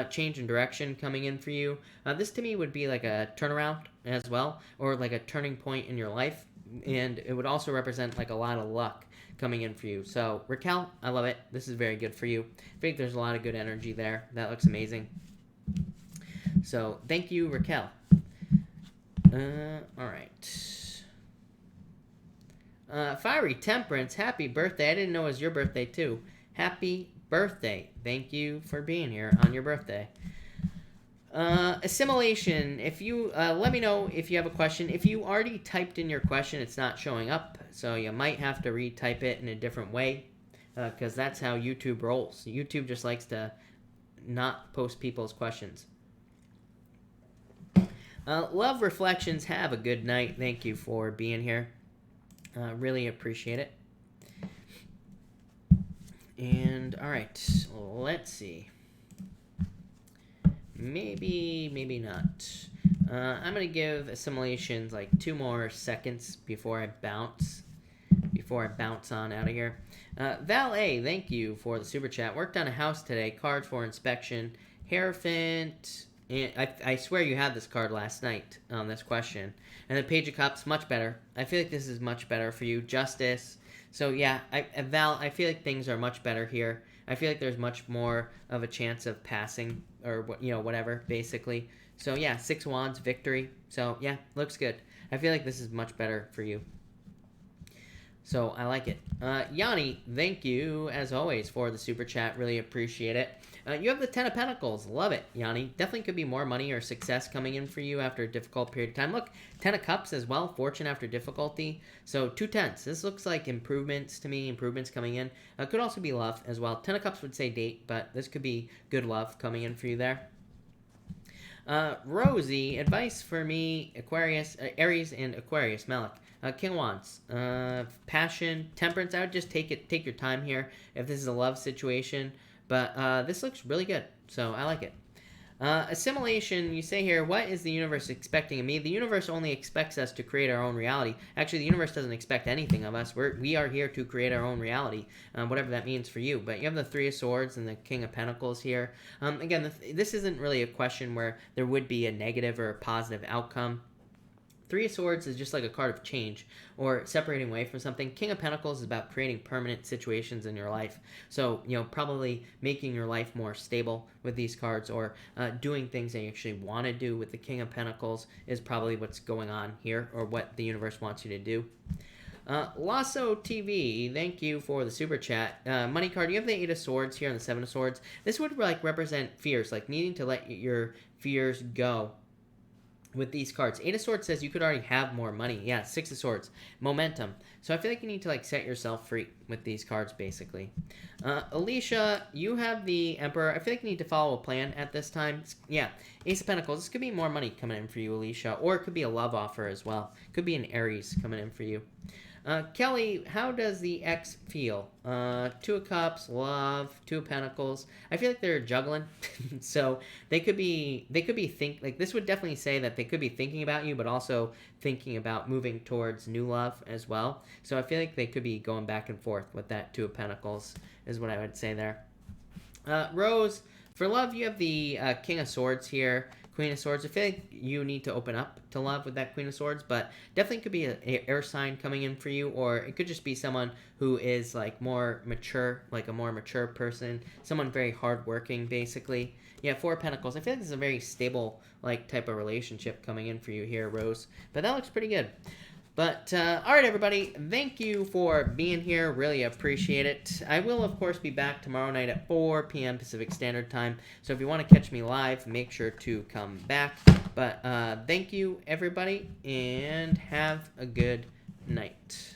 change in direction coming in for you. This to me would be like a turnaround as well, or like a turning point in your life. And it would also represent like a lot of luck coming in for you. So Raquel, I love it. This is very good for you. I think there's a lot of good energy there. That looks amazing. So thank you, Raquel. All right. Fiery Temperance, happy birthday. I didn't know it was your birthday, too. Happy birthday. Thank you for being here on your birthday. Assimilation, if you, let me know if you have a question. If you already typed in your question, it's not showing up, so you might have to retype it in a different way, because that's how YouTube rolls. YouTube just likes to not post people's questions. Love Reflections, have a good night. Thank you for being here. Really appreciate it. And, alright, let's see. Maybe not. I'm going to give Assimilations like 2 more seconds before I bounce on out of here. Val A, thank you for the super chat. Worked on a house today. Card for inspection. Hierophant. And I swear you had this card last night on this question. And the Page of Cups, much better. I feel like this is much better for you. Justice. So yeah, Val, I feel like things are much better here. I feel like there's much more of a chance of passing or, whatever, basically. So yeah, 6 Wands, victory. So yeah, looks good. I feel like this is much better for you. So I like it. Yanni, thank you, as always, for the super chat. Really appreciate it. You have the 10 of Pentacles. Love it, Yanni. Definitely could be more money or success coming in for you after a difficult period of time. Look, 10 of Cups as well. Fortune after difficulty. So 2 10s. This looks like improvements to me. Improvements coming in. Could also be love as well. 10 of Cups would say date, but this could be good love coming in for you there. Rosie, advice for me, Aquarius, Aries and Aquarius, Malik. King of Wands, passion, temperance. I would just take your time here if this is a love situation. But this looks really good, so I like it. Assimilation, you say here, what is the universe expecting of me? The universe only expects us to create our own reality. Actually, the universe doesn't expect anything of us. We are here to create our own reality, whatever that means for you. But you have the 3 of Swords and the King of Pentacles here. Again, this isn't really a question where there would be a negative or a positive outcome. 3 of Swords is just like a card of change or separating away from something. King of Pentacles is about creating permanent situations in your life. So, probably making your life more stable with these cards or doing things that you actually want to do with the King of Pentacles is probably what's going on here or what the universe wants you to do. Lasso TV, thank you for the super chat. Money card, you have the 8 of Swords here and the 7 of Swords. This would represent fears, like needing to let your fears go. With these cards, 8 of Swords says you could already have more money. Yeah, 6 of Swords, momentum. So I feel like you need to set yourself free with these cards, basically. Alicia, you have the Emperor. I feel like you need to follow a plan at this time. Yeah, Ace of Pentacles. This could be more money coming in for you, Alicia, or it could be a love offer as well. Could be an Aries coming in for you. Kelly, how does the ex feel? 2 of Cups, love, 2 of Pentacles. I feel like they're juggling, so they could be this would definitely say that they could be thinking about you, but also thinking about moving towards new love as well. So I feel like they could be going back and forth with that 2 of Pentacles is what I would say there. Rose, for love, you have the King of Swords here. Queen of Swords. I feel like you need to open up to love with that Queen of Swords, but definitely could be an air sign coming in for you, or it could just be someone who is more mature, like a more mature person, someone very hardworking, basically. Yeah, 4 of Pentacles. I feel like this is a very stable, type of relationship coming in for you here, Rose. But that looks pretty good. But, all right, everybody, thank you for being here. Really appreciate it. I will, of course, be back tomorrow night at 4 p.m. Pacific Standard Time. So if you want to catch me live, make sure to come back. But thank you, everybody, and have a good night.